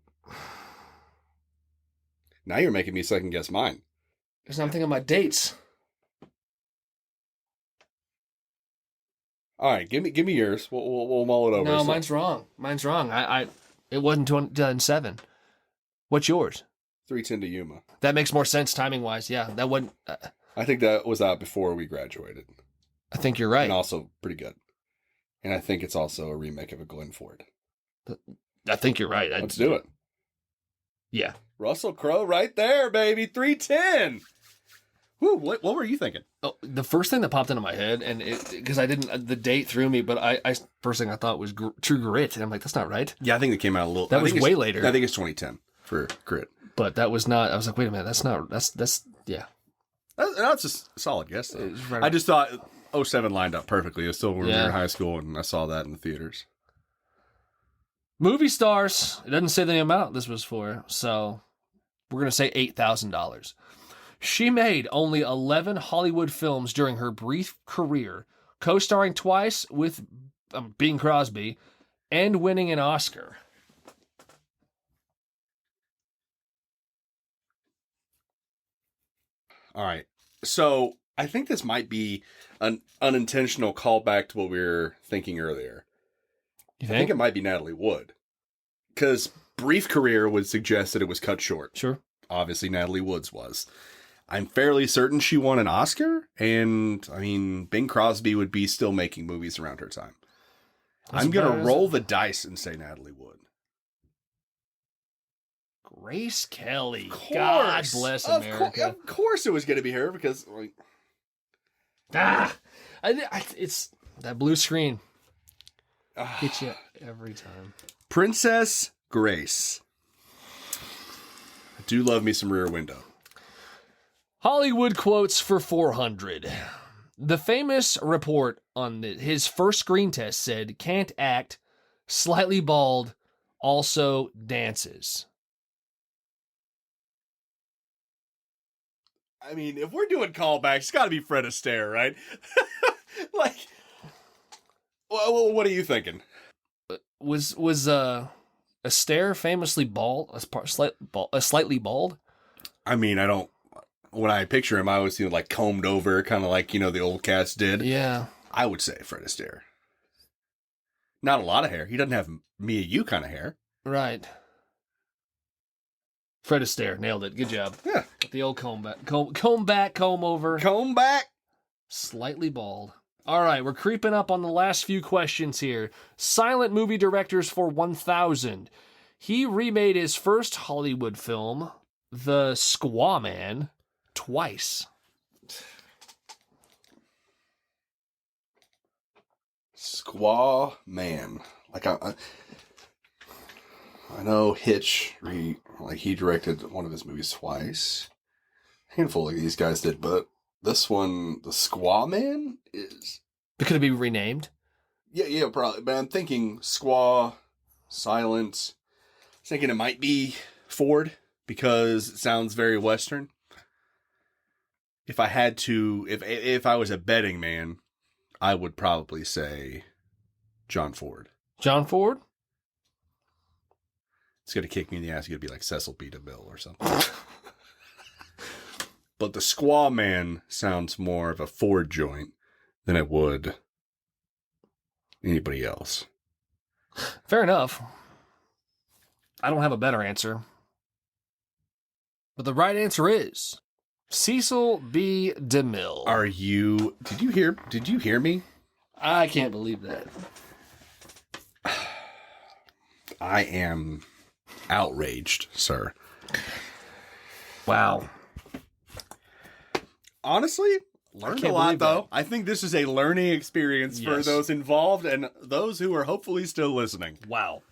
Now you're making me second guess mine. because I'm thinking of my dates. All right, give me yours. We'll mull it over. No, mine's wrong. It wasn't 2007. What's yours? 310 to Yuma. That makes more sense timing wise. Yeah, that wouldn't. I think that was out before we graduated. I think you're right. And also pretty good. And I think it's also a remake of a Glenn Ford. I think you're right. Let's do it. Yeah. Russell Crowe right there, baby. 310. Whew, what were you thinking? Oh, the first thing that popped into my head, and because I didn't, the date threw me, but I first thing I thought was True Grit, and I'm like, that's not right. Yeah, I think it came out a little. That was way later. I think it's 2010 for Grit. But that was not. I was like, wait a minute, that's yeah. That's just a solid guess, though. Right. I just thought 07 lined up perfectly. It was still when we were Yeah. in high school, and I saw that in the theaters. Movie stars. It doesn't say the amount this was for, so we're going to say $8,000. She made only 11 Hollywood films during her brief career, co-starring twice with Bing Crosby and winning an Oscar. All right. So I think this might be an unintentional callback to what we were thinking earlier. You I think it might be Natalie Wood. Because brief career would suggest that it was cut short. Sure. Obviously, Natalie Wood's was. I'm fairly certain she won an Oscar. And, I mean, Bing Crosby would be still making movies around her time. I'm going to roll the dice and say Natalie Wood. Grace Kelly. God bless America. Of course it was going to be her because... It's that blue screen. Gets you every time. Princess Grace. I do love me some Rear Window. Hollywood quotes for 400. The famous report on his first screen test said, can't act, slightly bald, also dances. I mean, if we're doing callbacks, it's got to be Fred Astaire, right? Like, well, what are you thinking? Was Astaire famously bald, slightly bald? I mean, when I picture him, I always see him like combed over, kind of like, the old cats did. Yeah. I would say Fred Astaire. Not a lot of hair. He doesn't have me and you kind of hair. Right. Fred Astaire, nailed it. Good job. Yeah. Got the old comb back, comb over. Comb back. Slightly bald. All right, we're creeping up on the last few questions here. Silent movie directors for 1,000. He remade his first Hollywood film, The Squaw Man, twice. Squaw Man. Like I know Hitch. He directed one of his movies twice. A handful of these guys did, but this one, The Squaw Man, is. Could it be renamed? Yeah, probably. But I'm thinking Squaw, Silent. I was thinking it might be Ford because it sounds very Western. If I had to, if I was a betting man, I would probably say John Ford. John Ford? It's going to kick me in the ass. It's going to be like Cecil B. DeMille or something. But the Squaw Man sounds more of a Ford joint than it would anybody else. Fair enough. I don't have a better answer. But the right answer is Cecil B. DeMille. Did you hear me? I can't believe that. I am outraged, sir. Wow. Honestly, Learned a can't lot, believe though. that. I think this is a learning experience for Yes. those involved and those who are hopefully still listening. Wow.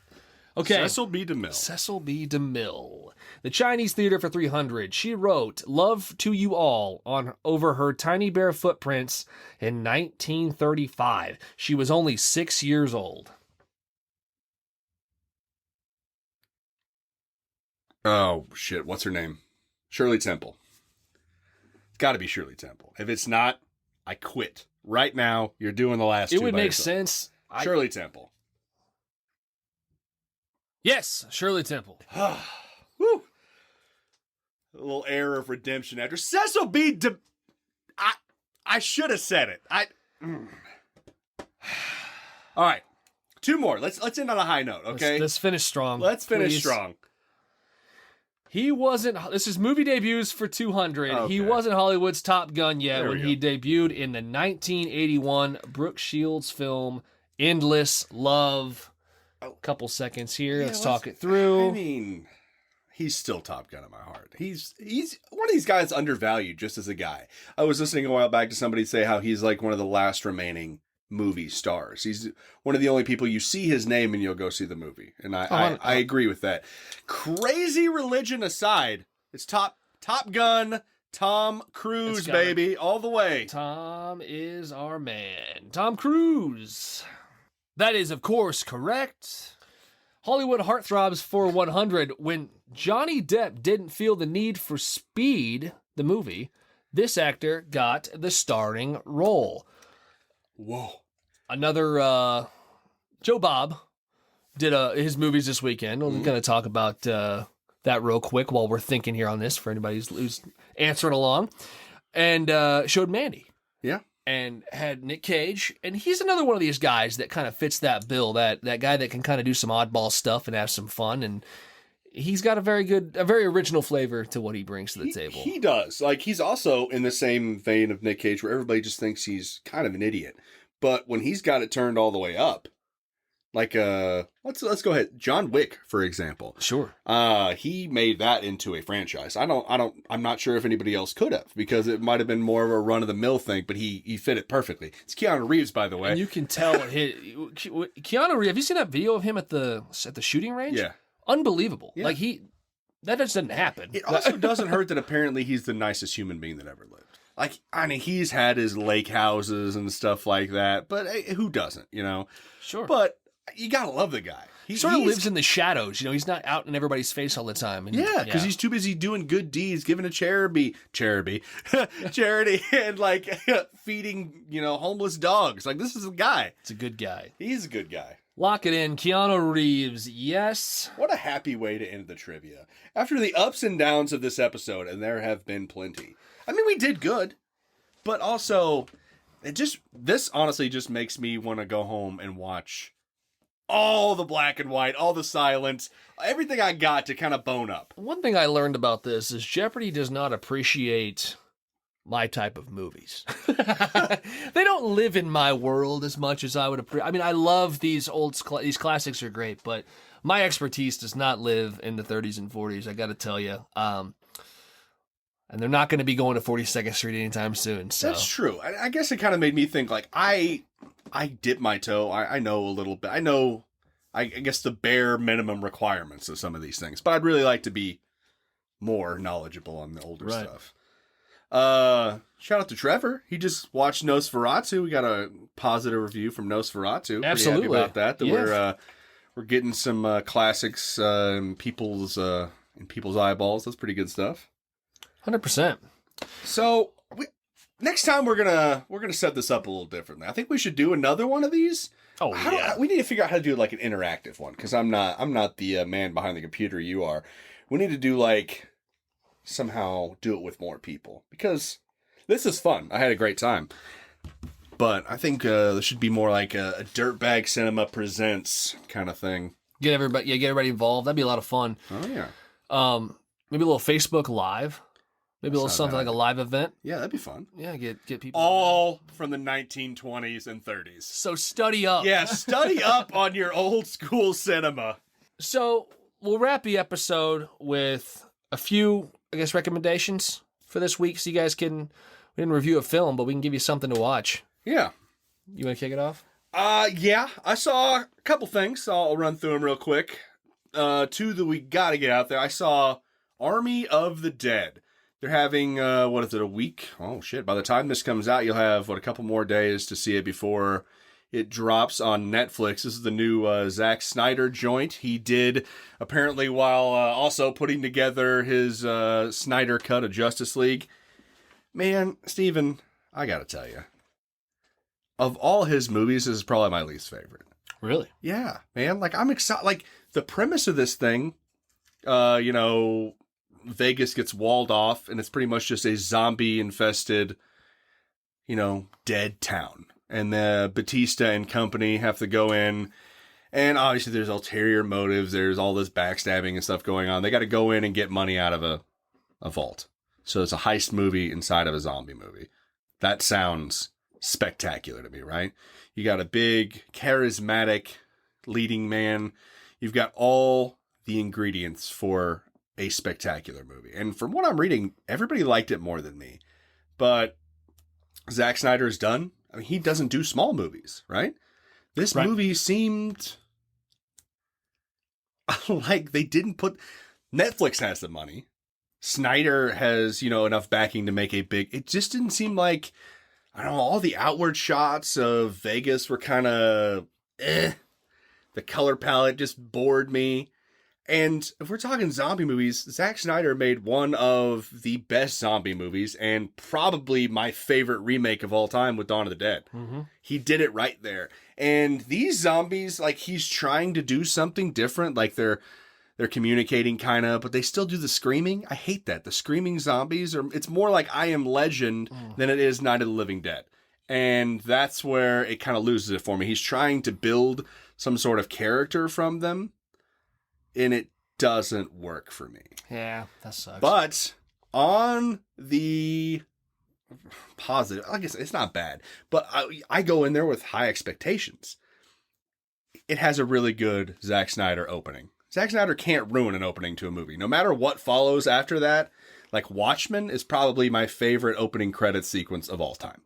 Okay. Cecil B. DeMille. Cecil B. DeMille. The Chinese Theater for 300. She wrote Love to You All over her tiny bare footprints in 1935. She was only 6 years old. Oh, shit. What's her name? Shirley Temple. It's got to be Shirley Temple. If it's not, I quit. Right now, you're doing the last two. It would by make yourself. sense. Shirley Temple. Yes, Shirley Temple. Woo. A little air of redemption after Cecil B. I should have said it. All right. Two more. Let's end on a high note, okay? Let's finish strong. Let's finish please. strong. He wasn't. This is movie debuts for 200. Okay. He wasn't Hollywood's Top Gun yet There we when he debuted in the 1981 Brooke Shields film Endless Love. Couple seconds here. Yeah, let's talk it through. I mean, he's still Top Gun in my heart. He's one of these guys undervalued just as a guy. I was listening a while back to somebody say how he's like one of the last remaining movie stars. He's one of the only people you see his name and you'll go see the movie. And I agree with that. Crazy religion aside, it's Top Gun, Tom Cruise, baby, all the way. Tom is our man. Tom Cruise. That is, of course, correct. Hollywood heartthrobs for 100. When Johnny Depp didn't feel the need for Speed, the movie, this actor got the starring role. Whoa. Another Joe Bob did his movies this weekend. We're going to talk about that real quick while we're thinking here on this for anybody who's answering along. And showed Mandy. Yeah. And had Nick Cage. And he's another one of these guys that kind of fits that bill, that guy that can kind of do some oddball stuff and have some fun. And he's got a very original flavor to what he brings to the table. He does. Like, he's also in the same vein of Nick Cage where everybody just thinks he's kind of an idiot. But when he's got it turned all the way up, like, let's go ahead. John Wick, for example. Sure. He made that into a franchise. I'm not sure if anybody else could have, because it might have been more of a run of the mill thing, but he fit it perfectly. It's Keanu Reeves, by the way. And you can tell Keanu Reeves, have you seen that video of him at the shooting range? Yeah. Unbelievable. Yeah. Like that just doesn't happen. It also doesn't hurt that apparently he's the nicest human being that ever lived. Like, I mean, he's had his lake houses and stuff like that, but hey, who doesn't, you know? Sure. But you gotta love the guy. He sort of lives in the shadows, you know. He's not out in everybody's face all the time. And, yeah, because he's too busy doing good deeds, giving a charity, and like feeding, homeless dogs. Like, this is a guy. It's a good guy. He's a good guy. Lock it in. Keanu Reeves, yes. What a happy way to end the trivia. After the ups and downs of this episode, and there have been plenty. I mean, we did good, but also, this honestly just makes me want to go home and watch all the black and white, all the silence, everything I got to kind of bone up. One thing I learned about this is Jeopardy does not appreciate my type of movies. They don't live in my world as much as I would appreciate. I mean, I love these these classics are great, but my expertise does not live in the 30s and 40s, I got to tell you. And they're not going to be going to 42nd Street anytime soon. So. That's true. I guess it kind of made me think, like, I dip my toe. I know a little bit. I know, I guess, the bare minimum requirements of some of these things. But I'd really like to be more knowledgeable on the older stuff. Shout out to Trevor. He just watched Nosferatu. We got a positive review from Nosferatu. Absolutely. Pretty happy about that. We're getting some classics in people's eyeballs. That's pretty good stuff. 100%. So next time we're gonna set this up a little differently. I think we should do another one of these. Oh, yeah. We need to figure out how to do like an interactive one, because I'm not the man behind the computer. You are. We need to do somehow do it with more people, because this is fun. I had a great time, but I think there should be more like a Dirtbag Cinema Presents kind of thing. Get everybody involved. That'd be a lot of fun. Oh yeah. Maybe a little Facebook Live. Maybe a little something like a live event. Yeah, that'd be fun. Yeah, get people. All from the 1920s and 30s. So study up. Yeah, study up on your old school cinema. So we'll wrap the episode with a few, I guess, recommendations for this week, so you guys can We didn't review a film, but we can give you something to watch. Yeah. You want to kick it off? Yeah. I saw a couple things. So I'll run through them real quick. Two that we got to get out there. I saw Army of the Dead. They're having, what is it, a week? Oh, shit. By the time this comes out, you'll have, a couple more days to see it before it drops on Netflix. This is the new Zack Snyder joint. He did, apparently, while also putting together his Snyder cut of Justice League. Man, Steven, I gotta tell you. Of all his movies, this is probably my least favorite. Really? Yeah, man. Like, I'm excited. Like, the premise of this thing, Vegas gets walled off, and it's pretty much just a zombie-infested, dead town. And the Batista and company have to go in, and obviously there's ulterior motives. There's all this backstabbing and stuff going on. They got to go in and get money out of a vault. So it's a heist movie inside of a zombie movie. That sounds spectacular to me, right? You got a big, charismatic leading man. You've got all the ingredients for a spectacular movie. And from what I'm reading, everybody liked it more than me. But Zack Snyder is done. I mean, he doesn't do small movies, right? This movie seemed like they didn't put... Netflix has the money. Snyder has, enough backing to make a big... It just didn't seem like... I don't know, all the outward shots of Vegas were kind of... The color palette just bored me. And if we're talking zombie movies, Zack Snyder made one of the best zombie movies and probably my favorite remake of all time with Dawn of the Dead. Mm-hmm. He did it right there. And these zombies, like, he's trying to do something different. Like, they're communicating kind of, but they still do the screaming. I hate that. The screaming zombies it's more like I Am Legend than it is Night of the Living Dead. And that's where it kind of loses it for me. He's trying to build some sort of character from them, and it doesn't work for me. Yeah, that sucks. But on the positive, I guess it's not bad, but I go in there with high expectations. It has a really good Zack Snyder opening. Zack Snyder can't ruin an opening to a movie. No matter what follows after that, like Watchmen is probably my favorite opening credits sequence of all time.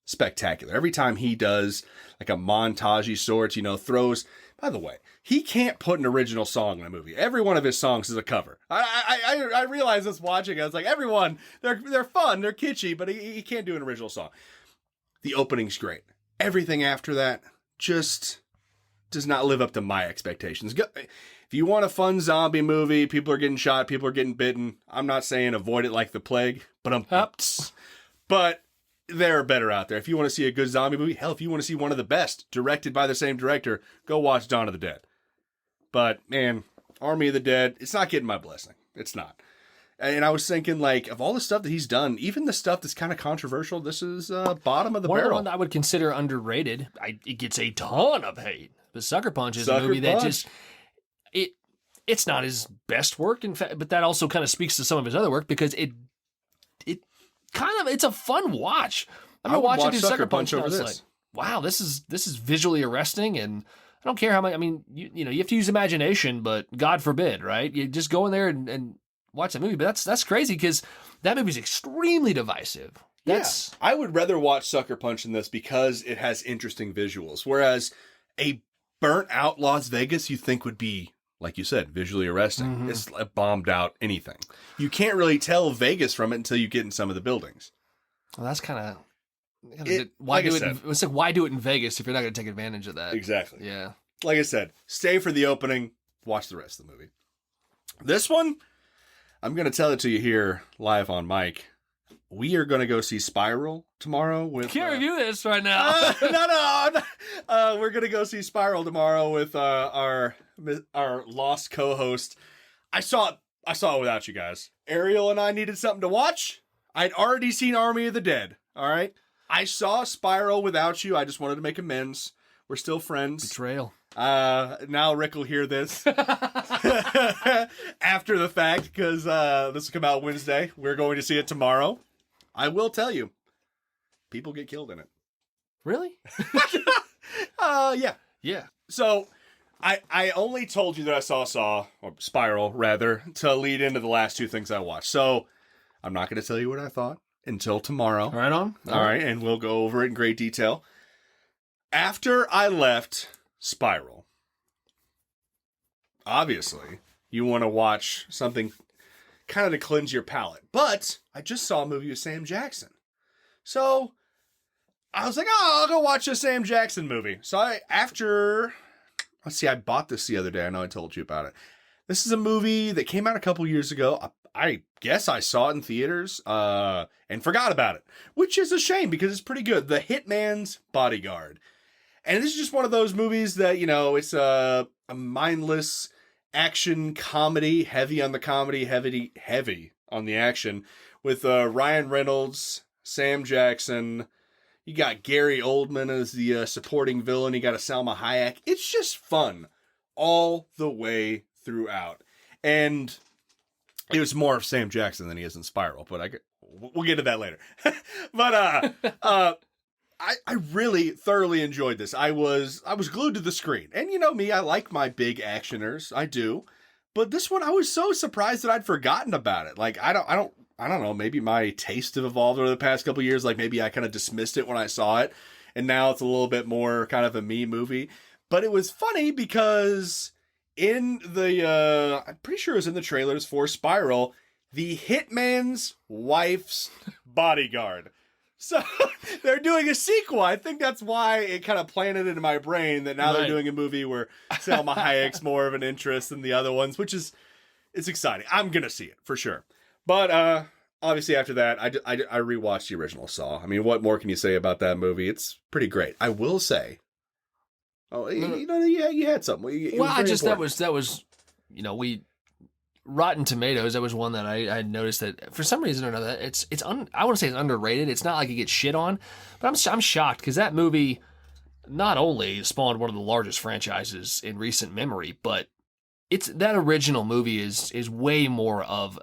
Spectacular. Every time he does like a montage-y sort, throws... By the way, he can't put an original song in a movie. Every one of his songs is a cover. I realized this watching. I was like, everyone, they're fun, they're kitschy, but he can't do an original song. The opening's great. Everything after that just does not live up to my expectations. If you want a fun zombie movie, people are getting shot, people are getting bitten. I'm not saying avoid it like the plague, but there are better out there. If you want to see a good zombie movie, hell, if you want to see one of the best, directed by the same director, go watch Dawn of the Dead. But, man, Army of the Dead, it's not getting my blessing. It's not. And I was thinking, like, of all the stuff that he's done, even the stuff that's kind of controversial, this is bottom of the barrel. One I would consider underrated. It gets a ton of hate. But Sucker Punch is a movie that just... It's not his best work, in fact, but that also kind of speaks to some of his other work because it's a fun watch. I would watch Sucker Punch over this. Like, wow, this is visually arresting, and I don't care how much. I mean, you have to use imagination, but God forbid, right? You just go in there and watch that movie. But that's crazy because that movie's extremely divisive. I would rather watch Sucker Punch than this because it has interesting visuals. Whereas a burnt out Las Vegas, you think would be, like you said, visually arresting. Mm-hmm. It's bombed out anything. You can't really tell Vegas from it until you get in some of the buildings. Well, that's kind of... Why do it in Vegas if you're not going to take advantage of that? Exactly. Yeah. Like I said, stay for the opening, watch the rest of the movie. This one, I'm going to tell it to you here live on mic. We are going to go see Spiral tomorrow with... Can't review this right now. No. We're going to go see Spiral tomorrow with our lost co-host. I saw it without you guys. Ariel and I needed something to watch. I'd already seen Army of the Dead. All right. I saw Spiral without you. I just wanted to make amends. We're still friends. Betrayal. Now Rick will hear this after the fact because this will come out Wednesday. We're going to see it tomorrow. I will tell you, people get killed in it. Really? Yeah. Yeah. So I only told you that I saw Spiral rather to lead into the last two things I watched. So I'm not going to tell you what I thought. until tomorrow. Right on. All right, and we'll go over it in great detail. After I left Spiral, obviously, you want to watch something kind of to cleanse your palate. But I just saw a movie with Sam Jackson. So I was like, I'll go watch a Sam Jackson movie. So I bought this the other day. I know I told you about it. This is a movie that came out a couple years ago. I guess I saw it in theaters and forgot about it, which is a shame because it's pretty good. The Hitman's Bodyguard. And this is just one of those movies that, it's a mindless action comedy, heavy on the comedy, heavy on the action, with Ryan Reynolds, Sam Jackson. You got Gary Oldman as the supporting villain. You got a Salma Hayek. It's just fun all the way throughout. And it was more of Sam Jackson than he is in Spiral, but we'll get to that later. But I really thoroughly enjoyed this. I was glued to the screen. And you know me, I like my big actioners. I do. But this one, I was so surprised that I'd forgotten about it. Like, I don't know, maybe my taste have evolved over the past couple of years. Like, maybe I kind of dismissed it when I saw it, and now it's a little bit more kind of a me movie. But it was funny because in the, I'm pretty sure it was in the trailers for Spiral, the Hitman's Wife's Bodyguard. So they're doing a sequel. I think that's why it kind of planted into my brain that now they're doing a movie where Salma Hayek's more of an interest than the other ones, it's exciting. I'm going to see it for sure. But obviously after that, I rewatched the original Saw. I mean, what more can you say about that movie? It's pretty great. I will say. Oh, you had something. That was, Rotten Tomatoes. That was one that I noticed that for some reason or another, I want to say it's underrated. It's not like it gets shit on, but I'm shocked because that movie not only spawned one of the largest franchises in recent memory, but that original movie is way more of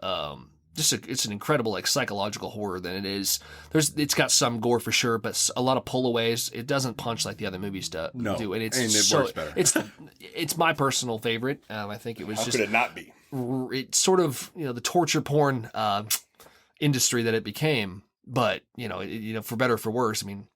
it's an incredible psychological horror than it is. It's got some gore for sure, but a lot of pullaways. It doesn't punch like the other movies do. No, and it works better. It's my personal favorite. I think it was How could it not be? It's sort of the torture porn industry that it became, but for better or for worse. I mean,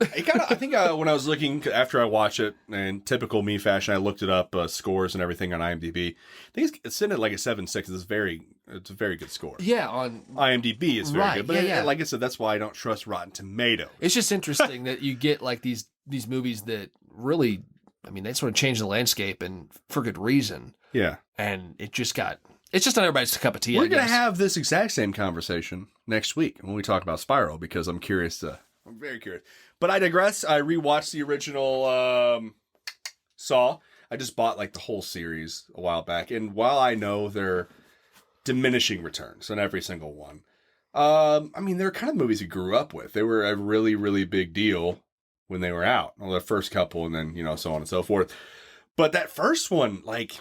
I think when I was looking after I watched it in typical me fashion, I looked it up scores and everything on IMDb. I think it's sitting at like a 7.6. It's a very good score. Yeah, on IMDb it's very good, but yeah. Like I said, that's why I don't trust Rotten Tomatoes. It's just interesting that you get like these movies that really, they sort of change the landscape and for good reason. Yeah. And it's just not everybody's cup of tea. We're going to have this exact same conversation next week when we talk about Spiral because I'm very curious. But I digress. I rewatched the original Saw. I just bought like the whole series a while back. And while I know they're diminishing returns on every single one, they're kind of movies you grew up with. They were a really, really big deal when they were out. Well, the first couple and then, so on and so forth. But that first one, like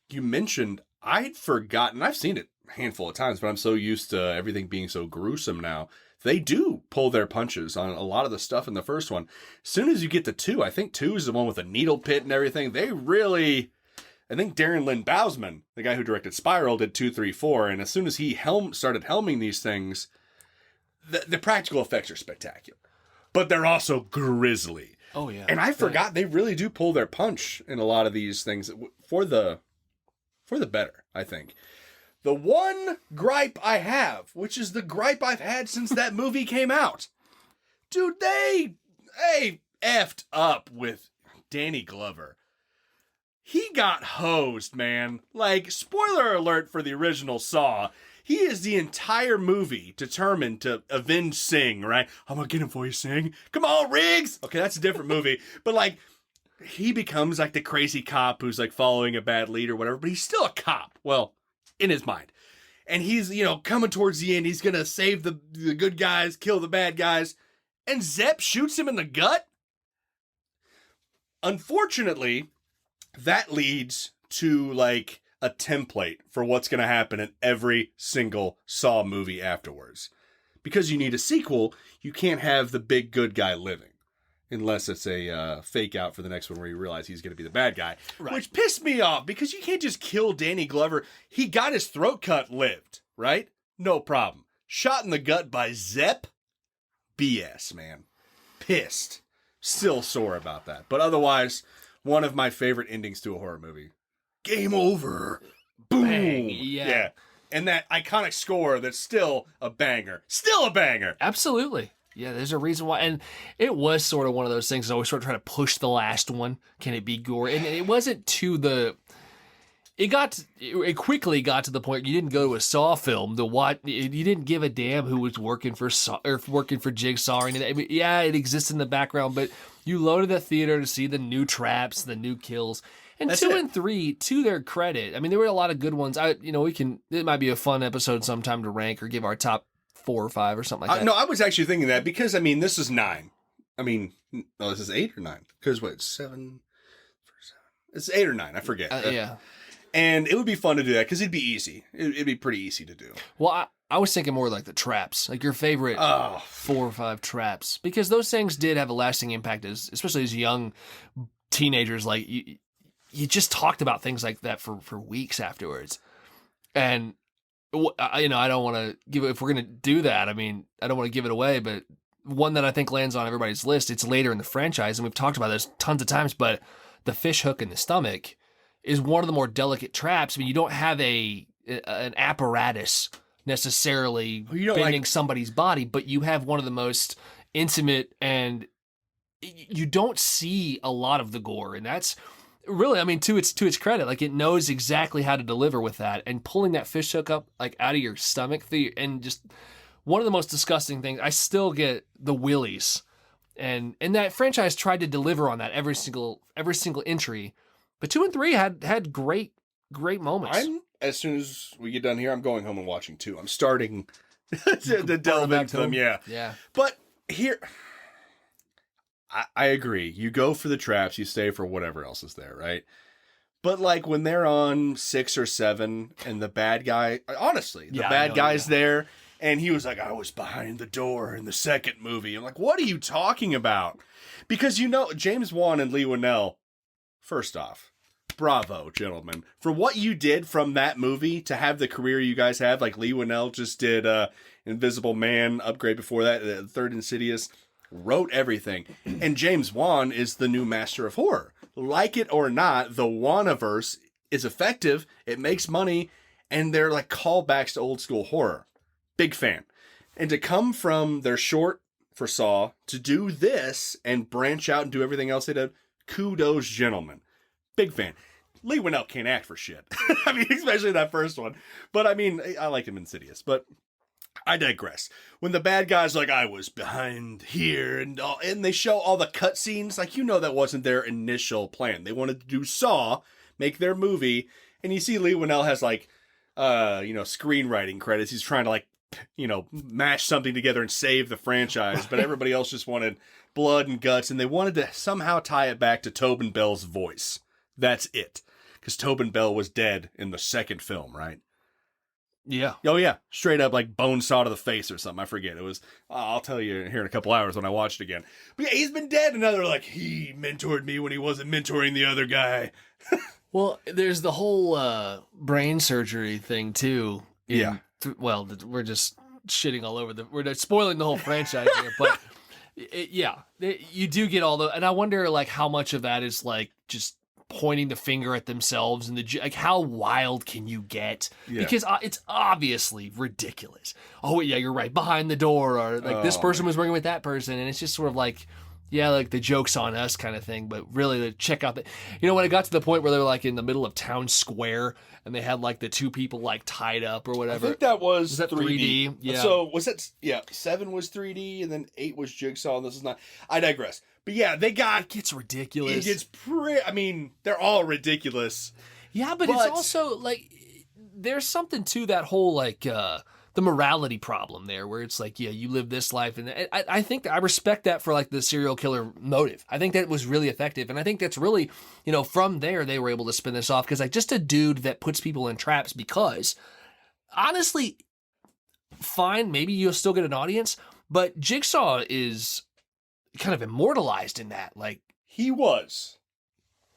you mentioned, I'd forgotten. I've seen it a handful of times, but I'm so used to everything being so gruesome now. They do pull their punches on a lot of the stuff in the first one. As soon as you get to 2, I think 2 is the one with the needle pit and everything. They really, I think Darren Lynn Bousman, the guy who directed Spiral, did 2, 3, 4. And as soon as he started helming these things, the practical effects are spectacular. But they're also grisly. Oh, yeah. And I forgot they really do pull their punch in a lot of these things for the better, I think. The one gripe I have, which is the gripe I've had since that movie came out. Dude, they effed up with Danny Glover. He got hosed, man. Like, spoiler alert for the original Saw. He is the entire movie determined to avenge Sing, right? I'm gonna get him for you, Sing. Come on, Riggs! Okay, that's a different movie. But, like, he becomes, like, the crazy cop who's, like, following a bad lead or whatever. But he's still a cop. Well, in his mind. And he's, coming towards the end. He's gonna save the good guys, kill the bad guys. And Zepp shoots him in the gut? Unfortunately, that leads to, like, a template for what's going to happen in every single Saw movie afterwards. Because you need a sequel, you can't have the big good guy living. Unless it's a fake out for the next one where you realize he's going to be the bad guy. Right. Which pissed me off, because you can't just kill Danny Glover. He got his throat cut, lived, right? No problem. Shot in the gut by Zepp? BS, man. Pissed. Still sore about that. But otherwise, one of my favorite endings to a horror movie. Game over. Boom. Bang, yeah. And that iconic score that's still a banger. Still a banger. Absolutely. Yeah, there's a reason why. And it was sort of one of those things. I always sort of try to push the last one. Can it be gore? And it wasn't to the... It quickly got to the point you didn't go to a Saw film to watch. You didn't give a damn who was working for Saw or working for Jigsaw. Or anything. I mean, yeah, it exists in the background, but you loaded the theater to see the new traps, the new kills. And That's 2 it. and 3, to their credit, I mean, there were a lot of good ones. It might be a fun episode sometime to rank or give our top 4 or 5 or something like that. No, I was actually thinking that because, I mean, this is 9. I mean, no, this is 8 or 9. Because what, 7? It's 8 or 9. I forget. Yeah. And it would be fun to do that because it'd be easy. It'd be pretty easy to do. Well, I was thinking more like the traps, like your favorite 4 or 5 traps, because those things did have a lasting impact, especially as young teenagers. Like you just talked about things like that for weeks afterwards. And, I don't want to give it, if we're going to do that, I mean, I don't want to give it away, but one that I think lands on everybody's list, it's later in the franchise, and we've talked about this tons of times, but the fish hook in the stomach is one of the more delicate traps. I mean, you don't have an apparatus necessarily bending somebody's body, but you have one of the most intimate, and you don't see a lot of the gore, and that's really, I mean, to its credit, like it knows exactly how to deliver with that, and pulling that fish hook up like out of your stomach, and just one of the most disgusting things. I still get the willies, and that franchise tried to deliver on that every single entry. But 2 and 3 had great moments. As soon as we get done here, I'm going home and watching 2. I'm starting to delve into them. Yeah. But here, I agree. You go for the traps, you stay for whatever else is there, right? But like when they're on 6 or 7 and the bad guy, honestly, the bad guy's there, and he was like, I was behind the door in the second movie. I'm like, what are you talking about? Because James Wan and Lee Winnell, first off, bravo, gentlemen, for what you did from that movie to have the career you guys have. Like Lee Winnell just did Invisible Man, upgrade before that, Third Insidious, wrote everything. And James Wan is the new master of horror. Like it or not, the Waniverse is effective, it makes money, and they're like callbacks to old school horror. Big fan. And to come from their short for Saw to do this and branch out and do everything else they did, kudos, gentlemen. Big fan. Lee Winnell can't act for shit. I mean, especially that first one. But I mean, I like him in Insidious. But I digress. When the bad guy's like, I was behind here, and they show all the cutscenes, like, that wasn't their initial plan. They wanted to do Saw, make their movie, and you see Lee Winnell has like, screenwriting credits. He's trying to like, mash something together and save the franchise, but everybody else just wanted blood and guts, and they wanted to somehow tie it back to Tobin Bell's voice. That's it. Because Tobin Bell was dead in the second film, right? Yeah. Oh, yeah. Straight up like bone saw to the face or something. I forget. It was, I'll tell you here in a couple hours when I watch it again. But yeah, he's been dead. And now they're like, he mentored me when he wasn't mentoring the other guy. Well, there's the whole brain surgery thing, too. Yeah. Well, we're just shitting all over we're spoiling the whole franchise here. But you do get all and I wonder like how much of that is like just pointing the finger at themselves and like how wild can you get? Yeah. Because it's obviously ridiculous. Oh yeah, you're right. Behind the door, or like this person was working with that person, and it's just sort of like, yeah, like the joke's on us kind of thing. But really, check out when it got to the point where they were like in the middle of town square and they had like the 2 people like tied up or whatever. I think that was that 3D? Yeah. So was that? Yeah, 7 was 3D and then 8 was Jigsaw. And this is not. I digress. But yeah, it gets ridiculous. It gets I mean, they're all ridiculous. Yeah, but it's also like there's something to that whole like the morality problem there, where it's like, yeah, you live this life, and I think that I respect that for like the serial killer motive. I think that was really effective, and I think that's really, from there they were able to spin this off because like just a dude that puts people in traps. Because honestly, fine, maybe you'll still get an audience, but Jigsaw is kind of immortalized in that. Like he was,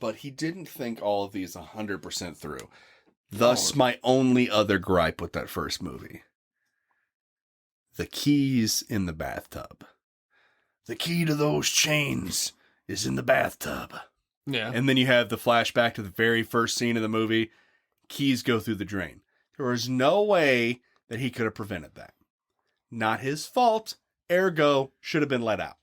but he didn't think all of these 100% through. Thus, my only other gripe with that first movie. the keys in the bathtub. The key to those chains is in the bathtub. Yeah. And then you have the flashback to the very first scene of the movie. Keys go through the drain. There was no way that he could have prevented that. Not his fault. Ergo, should have been let out.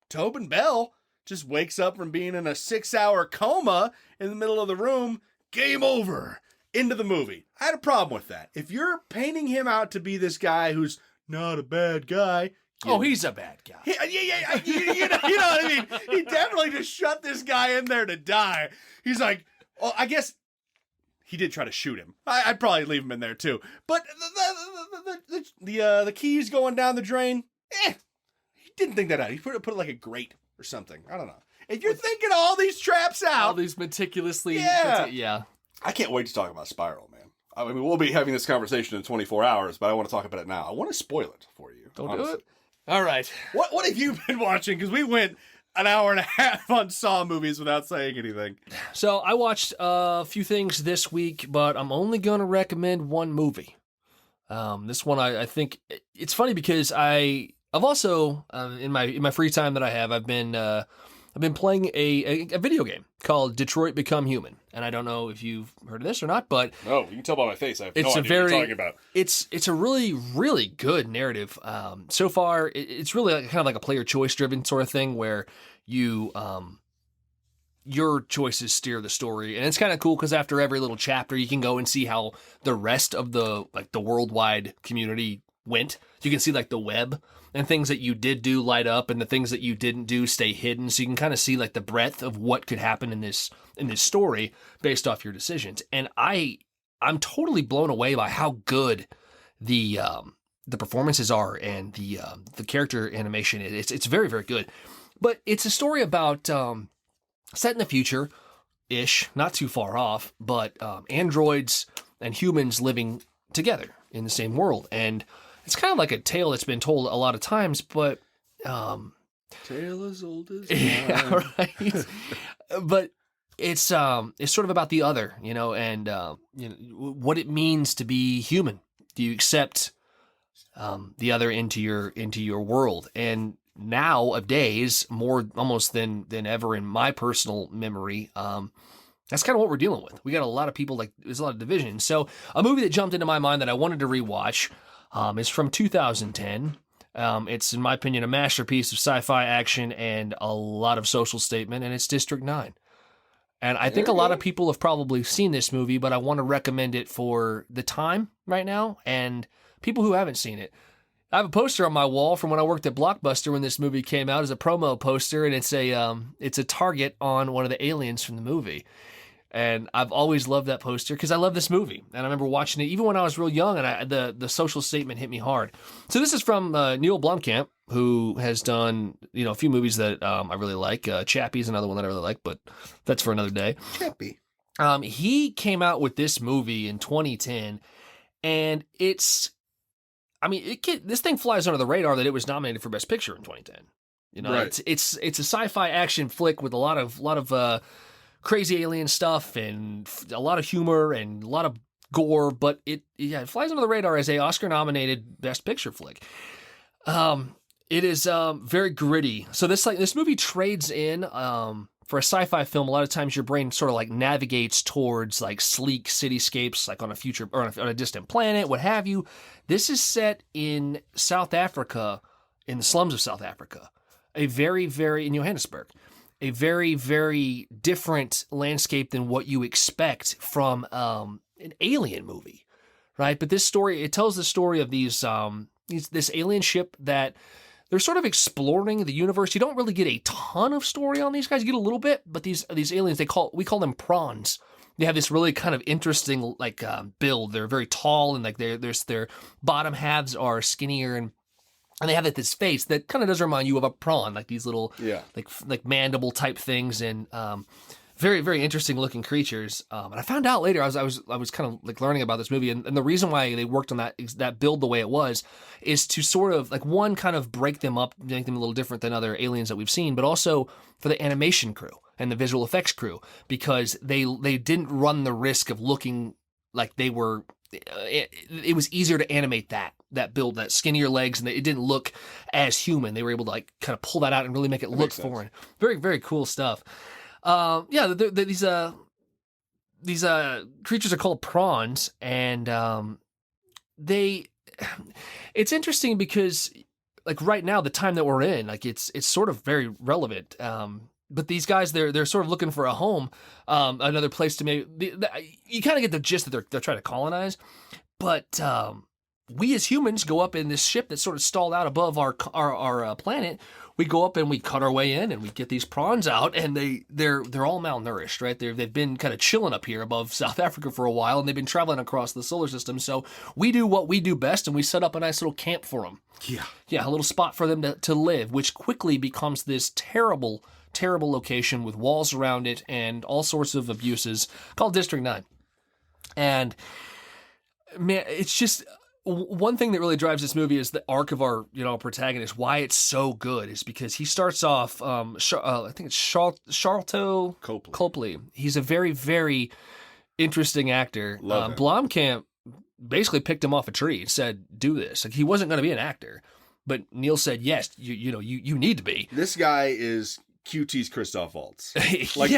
Tobin Bell just wakes up from being in a 6-hour coma in the middle of the room. Game over. Into the movie. I had a problem with that. If you're painting him out to be this guy who's not a bad guy. Oh, he's a bad guy. Yeah. You know what I mean? He definitely just shut this guy in there to die. He's like, oh, I guess he did try to shoot him. I'd probably leave him in there too. But the keys going down the drain, he didn't think that out. He put it like a grate or something. I don't know. If you're thinking all these traps out, all these meticulously, yeah. I can't wait to talk about Spiral, man. I mean, we'll be having this conversation in 24 hours, but I want to talk about it now. I want to spoil it for you. Don't do it. All right. What have you been watching? Because we went an hour and a half on Saw movies without saying anything. So I watched a few things this week, but I'm only going to recommend one movie. This one, I think it's funny because I've also in my free time that I have, I've been playing a video game called Detroit Become Human, and I don't know if you've heard of this or not, but you can tell by my face. I have no idea what you're talking about. It's a really, really good narrative. So far, it's really kind of like a player choice driven sort of thing where you your choices steer the story, and it's kind of cool because after every little chapter, you can go and see how the rest of the worldwide community went. You can see like the web and things that you did do light up and the things that you didn't do stay hidden. So you can kind of see like the breadth of what could happen in this story based off your decisions. And I'm totally blown away by how good the performances are and the character animation. It's very, very good. But it's a story about set in the future ish, not too far off, but androids and humans living together in the same world. And it's kind of like a tale that's been told a lot of times, but tale as old as yeah, right. But it's sort of about the other, and what it means to be human. Do you accept the other into your world? And nowadays, more almost than ever in my personal memory, that's kind of what we're dealing with. We got a lot of people, like there's a lot of division. So a movie that jumped into my mind that I wanted to rewatch is from 2010. It's, in my opinion, a masterpiece of sci-fi action and a lot of social statement, and it's District 9. And I think a lot of people have probably seen this movie, but I want to recommend it for the time right now and people who haven't seen it. I have a poster on my wall from when I worked at Blockbuster when this movie came out as a promo poster, and it's a target on one of the aliens from the movie. And I've always loved that poster because I love this movie. And I remember watching it even when I was real young, and the social statement hit me hard. So this is from Neil Blomkamp, who has done a few movies that I really like. Chappie's another one that I really like, but that's for another day. Chappie. He came out with this movie in 2010, and this thing flies under the radar that it was nominated for Best Picture in 2010. Right. It's a sci-fi action flick with a lot of crazy alien stuff and a lot of humor and a lot of gore, but it flies under the radar as a Oscar-nominated Best Picture flick. It is very gritty. So this movie trades in for a sci-fi film. A lot of times your brain sort of like navigates towards like sleek cityscapes, like on a future or on a distant planet, what have you. This is set in South Africa, in the slums of South Africa, a very, very in Johannesburg. A very, very different landscape than what you expect from an alien movie, right? But this story, it tells the story of this alien ship that they're sort of exploring the universe. You don't really get a ton of story on these guys. You get a little bit, but these aliens, we call them prawns. They have this really kind of interesting build. They're very tall and like their bottom halves are skinnier and they have this face that kind of does remind you of a prawn, like these little, like mandible type things, and very, very interesting looking creatures. And I found out later, I was kind of like learning about this movie, and the reason why they worked on that build the way it was is to sort of like one kind of break them up, make them a little different than other aliens that we've seen, but also for the animation crew and the visual effects crew, because they didn't run the risk of looking like they were. It was easier to animate that that build, that skinnier legs, and it didn't look as human. They were able to like kind of pull that out and really make it look foreign. Very, very cool stuff. These creatures are called prawns, and it's interesting because like right now, the time that we're in, like it's sort of very relevant. But these guys, they're sort of looking for a home, another place to maybe. You kind of get the gist that they're trying to colonize, but we as humans go up in this ship that's sort of stalled out above our planet. We go up and we cut our way in and we get these prawns out, and they're all malnourished, right? They've been kind of chilling up here above South Africa for a while, and they've been traveling across the solar system. So we do what we do best, and we set up a nice little camp for them. Yeah, a little spot for them to live, which quickly becomes this terrible location with walls around it and all sorts of abuses called District 9. And man, it's just one thing that really drives this movie is the arc of our, protagonist. Why it's so good is because he starts off, I think it's Sharlto Copley. He's a very, very interesting actor. Blomkamp basically picked him off a tree and said, do this. Like, he wasn't going to be an actor, but Neil said, yes, you need to be. This guy is QT's Christoph Waltz. Like,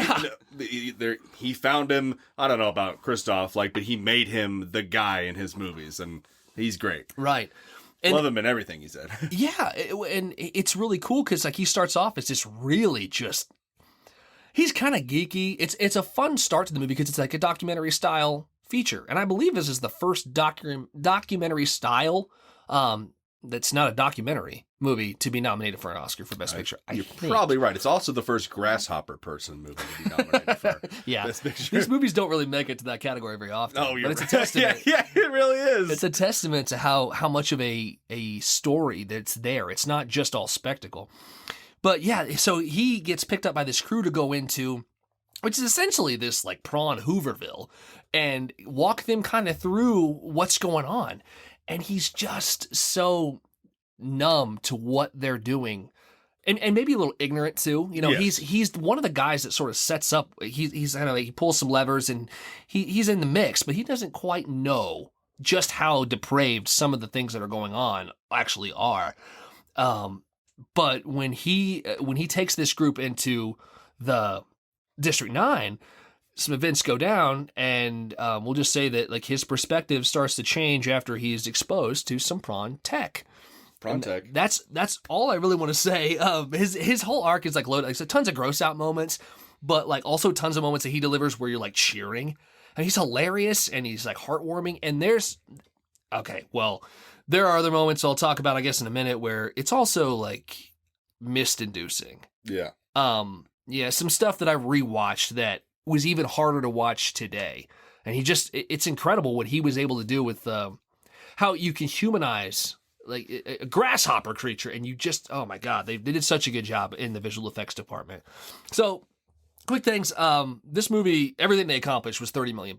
he found him. I don't know about Christoph, but he made him the guy in his movies, and he's great. Right. And love him in everything he said. Yeah, and it's really cool because he starts off as this really he's kind of geeky. It's a fun start to the movie because it's like a documentary style feature, and I believe this is the first documentary style that's not a documentary movie to be nominated for an Oscar for Best Picture. You're probably right. It's also the first grasshopper person movie to be nominated for Best Picture. These movies don't really make it to that category very often. Oh, you're but it's a testament. Yeah, it really is. It's a testament to how much of a story that's there. It's not just all spectacle. But yeah, so he gets picked up by this crew to go into, which is essentially this like prawn Hooverville, and walk them kind of through what's going on. And he's just so numb to what they're doing, and maybe a little ignorant too. He's one of the guys that sort of sets up. He's kind of he pulls some levers, and he's in the mix, but he doesn't quite know just how depraved some of the things that are going on actually are. But when he takes this group into the District 9, some events go down, and we'll just say that like his perspective starts to change after he's exposed to some prawn tech. That's all I really want to say. His whole arc is like loaded. Like, so tons of gross out moments, but like also tons of moments that he delivers where you're like cheering, and he's hilarious and he's like heartwarming. And there are other moments I'll talk about, I guess, in a minute where it's also like mist-inducing. Yeah. Some stuff that I rewatched that was even harder to watch today. And it's incredible what he was able to do with how you can humanize like a grasshopper creature, and you just, oh my God, they did such a good job in the visual effects department. So quick things. This movie, everything they accomplished was $30 million,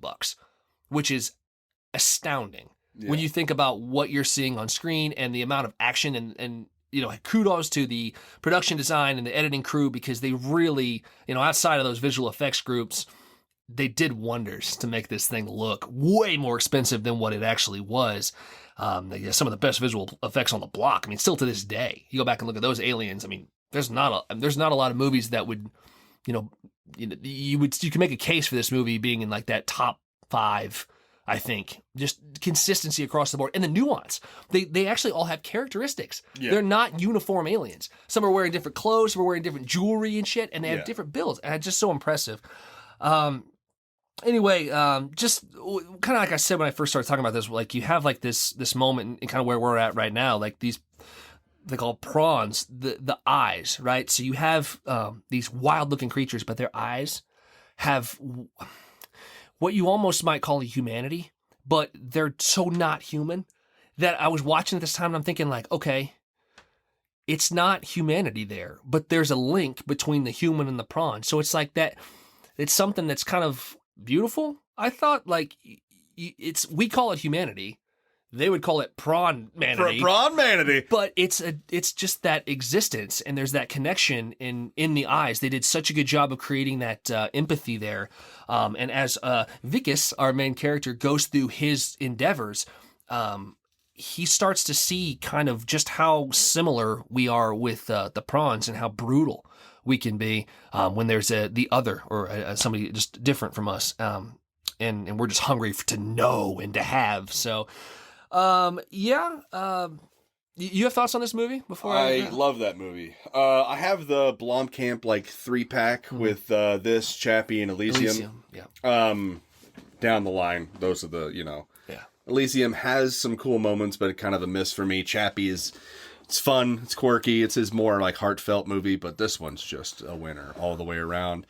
which is astounding. Yeah. When you think about what you're seeing on screen and the amount of action and kudos to the production design and the editing crew, because they really, outside of those visual effects groups, they did wonders to make this thing look way more expensive than what it actually was. Some of the best visual effects on the block. I mean, still to this day, you go back and look at those aliens. I mean, there's not a lot of movies that would, you can make a case for this movie being in like that top 5. I think just consistency across the board and the nuance. They actually all have characteristics. Yeah. They're not uniform aliens. Some are wearing different clothes, some are wearing different jewelry and shit, and they have different builds. And it's just so impressive. Anyway, just kind of like I said when I first started talking about this, like you have like this moment in kind of where we're at right now, like these, they call prawns, the eyes, right? So you have these wild looking creatures, but their eyes have what you almost might call a humanity, but they're so not human that I was watching at this time and I'm thinking like, okay, it's not humanity there, but there's a link between the human and the prawn. So it's like that, it's something that's kind of beautiful. I thought like we call it humanity. They would call it prawn-manity. Prawn-manity. But it's just that existence, and there's that connection in the eyes. They did such a good job of creating that empathy there. And as Vikas, our main character, goes through his endeavors, he starts to see kind of just how similar we are with the prawns and how brutal we can be when there's the other or somebody just different from us. And we're just hungry to know and to have. So, you have thoughts on this movie before I love that movie. I have the Blomkamp like 3-pack with this, Chappie, and Elysium. Yeah. Down the line, those are the, Yeah. Elysium has some cool moments, but kind of a miss for me. Chappie it's fun, it's quirky, it's his more like heartfelt movie, but this one's just a winner all the way around.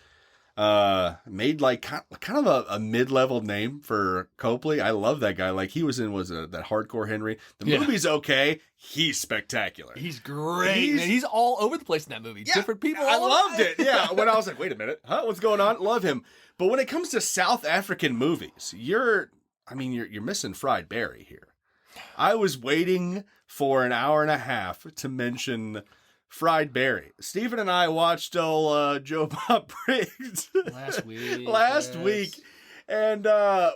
Made like kind of a mid-level name for Copley. I love that guy. Like he was in that Hardcore Henry. The movie's okay. He's spectacular. He's great. He's all over the place in that movie. Yeah, different people. I loved it. Yeah. When I was like, wait a minute, what's going on? Love him. But when it comes to South African movies, you're missing Fried Barry here. I was waiting for an hour and a half to mention Fried Barry. Stephen and I watched Joe Bob Briggs last week. And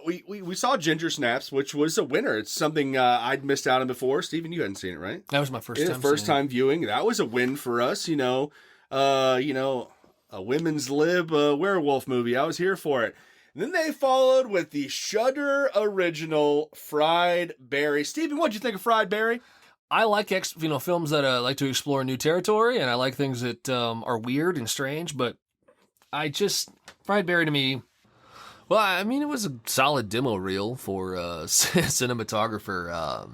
we saw Ginger Snaps, which was a winner. It's something I'd missed out on before. Stephen, you hadn't seen it, right? That was my first time viewing. That was a win for us, a women's lib werewolf movie. I was here for it. And then they followed with the Shudder original Fried Barry. Stephen, what'd you think of Fried Barry? I like films that like to explore new territory, and I like things that are weird and strange. But Fried Barry to me, well, I mean, it was a solid demo reel for cinematographer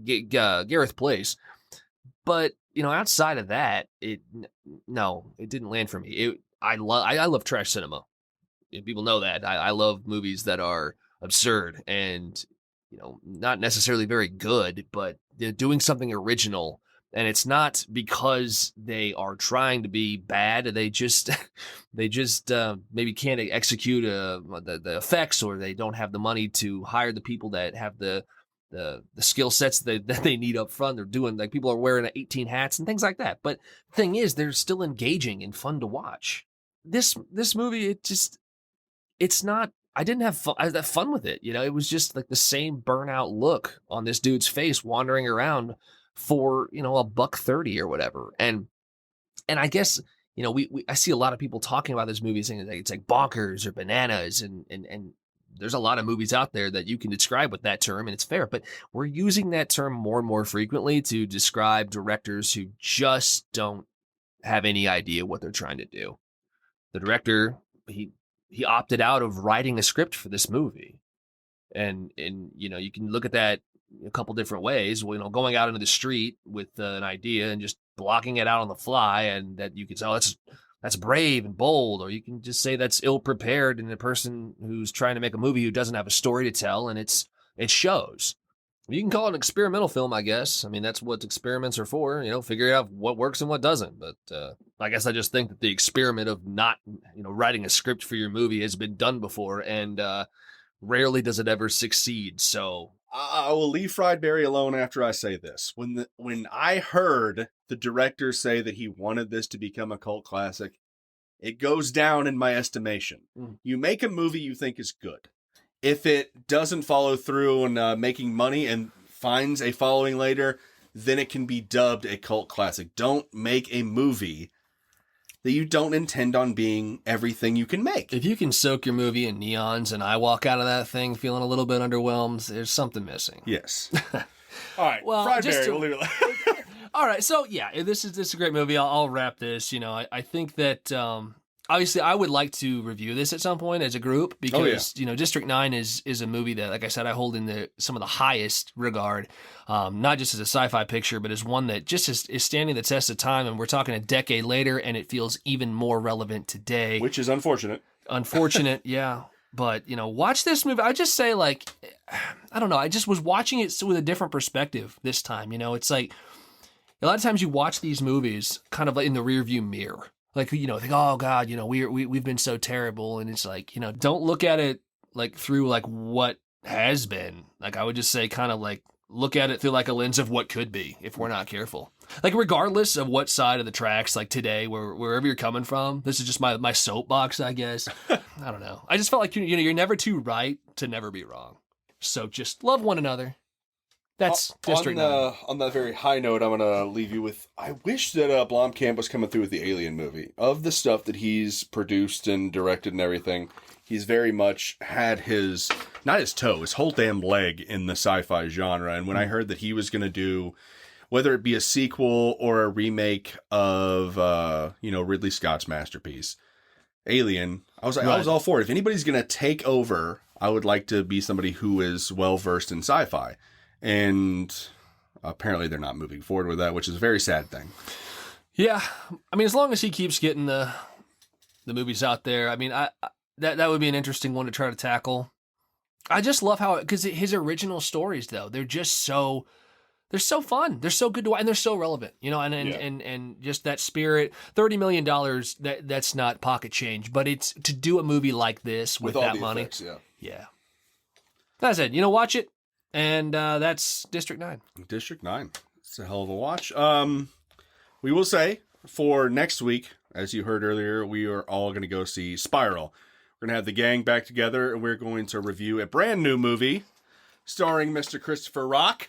Gareth Place. But outside of that, it didn't land for me. I love trash cinema. People know that. I love movies that are absurd and not necessarily very good, but they're doing something original. And it's not because they are trying to be bad. They just maybe can't execute the effects, or they don't have the money to hire the people that have the skill sets that they need up front. They're doing, like, people are wearing 18 hats and things like that. But the thing is, they're still engaging and fun to watch. This movie, it's not. I didn't have fun. I had fun with it. It was just like the same burnout look on this dude's face wandering around for, $1.30 or whatever. And I guess, I see a lot of people talking about this movie saying it's like bonkers or bananas. And there's a lot of movies out there that you can describe with that term, and it's fair. But we're using that term more and more frequently to describe directors who just don't have any idea what they're trying to do. The director, he opted out of writing a script for this movie. And you can look at that a couple different ways. Well, going out into the street with an idea and just blocking it out on the fly, and that you could say, oh, that's brave and bold, or you can just say that's ill-prepared in a person who's trying to make a movie who doesn't have a story to tell, and it shows. You can call it an experimental film, I guess. I mean, that's what experiments are for, figuring out what works and what doesn't. But I guess I just think that the experiment of not, writing a script for your movie has been done before, and rarely does it ever succeed. So I will leave Fried Barry alone after I say this. When I heard the director say that he wanted this to become a cult classic, it goes down in my estimation. You make a movie you think is good. If it doesn't follow through on making money and finds a following later, then it can be dubbed a cult classic. Don't make a movie that you don't intend on being everything you can make. If you can soak your movie in neons and I walk out of that thing feeling a little bit underwhelmed, there's something missing. Yes. All right. Well, Fried Barry, we'll leave it like All right. So, yeah, this is a great movie. I'll wrap this. I think that obviously I would like to review this at some point as a group because, District 9 is a movie that, like I said, I hold in some of the highest regard, not just as a sci-fi picture, but as one that just is standing the test of time. And we're talking a decade later, and it feels even more relevant today. Which is unfortunate. Unfortunate, yeah. But, watch this movie. I just say, like, I don't know. I just was watching it with a different perspective this time. It's like a lot of times you watch these movies kind of like in the rearview mirror. Like, think, oh God, we've been so terrible. And it's like, don't look at it like through like what has been. Like, I would just say kind of like look at it through like a lens of what could be if we're not careful. Like, regardless of what side of the tracks, like today, wherever you're coming from, this is just my soapbox, I guess. I don't know. I just felt like, you're never too right to never be wrong. So just love one another. That's District 9. On that very high note, I'm gonna leave you with. I wish that Blomkamp was coming through with the Alien movie. Of the stuff that he's produced and directed and everything, he's very much had his whole damn leg in the sci-fi genre. And when I heard that he was gonna do, whether it be a sequel or a remake of Ridley Scott's masterpiece, Alien, I was all for it. If anybody's gonna take over, I would like to be somebody who is well versed in sci-fi. And apparently they're not moving forward with that, which is a very sad thing. Yeah, I mean, as long as he keeps getting the movies out there, I mean, that would be an interesting one to try to tackle. I just love how, because his original stories, though, they're so fun, they're so good to watch, and they're so relevant, and just that spirit. $30 million, that's not pocket change, but it's to do a movie like this with that money. Effects, yeah. That's it. Watch it. And that's District 9. District 9. It's a hell of a watch. We will say, for next week, as you heard earlier, we are all going to go see Spiral. We're going to have the gang back together, and we're going to review a brand new movie starring Mr. Christopher Rock.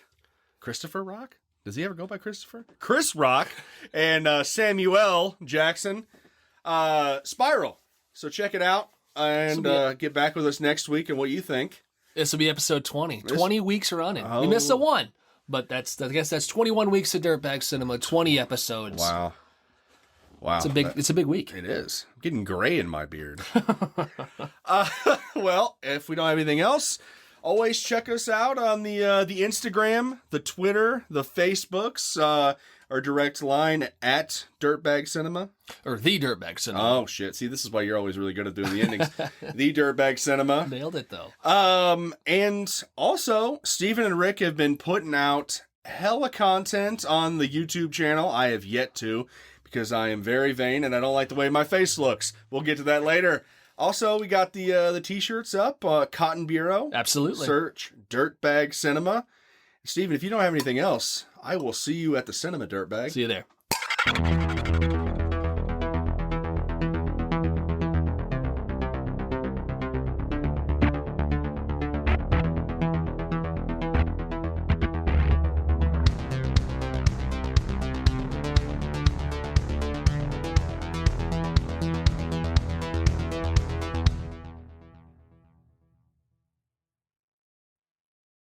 Christopher Rock? Does he ever go by Christopher? Chris Rock and Samuel Jackson. Spiral. So check it out and get back with us next week and what you think. This will be episode 20. 20 weeks running. We missed a one, but I guess that's 21 weeks of Dirtbag Cinema, 20 episodes. Wow. It's a big week. It is. I'm getting gray in my beard. Well, if we don't have anything else, always check us out on the Instagram, the Twitter, the Facebooks, our direct line at Dirtbag Cinema. Or The Dirtbag Cinema. Oh, shit. See, this is why you're always really good at doing the endings. The Dirtbag Cinema. Nailed it, though. And also, Steven and Rick have been putting out hella content on the YouTube channel. I have yet to, because I am very vain and I don't like the way my face looks. We'll get to that later. Also, we got the t-shirts up, Cotton Bureau. Absolutely. Search Dirtbag Cinema. Steven, if you don't have anything else, I will see you at the cinema, Dirtbag. See you there.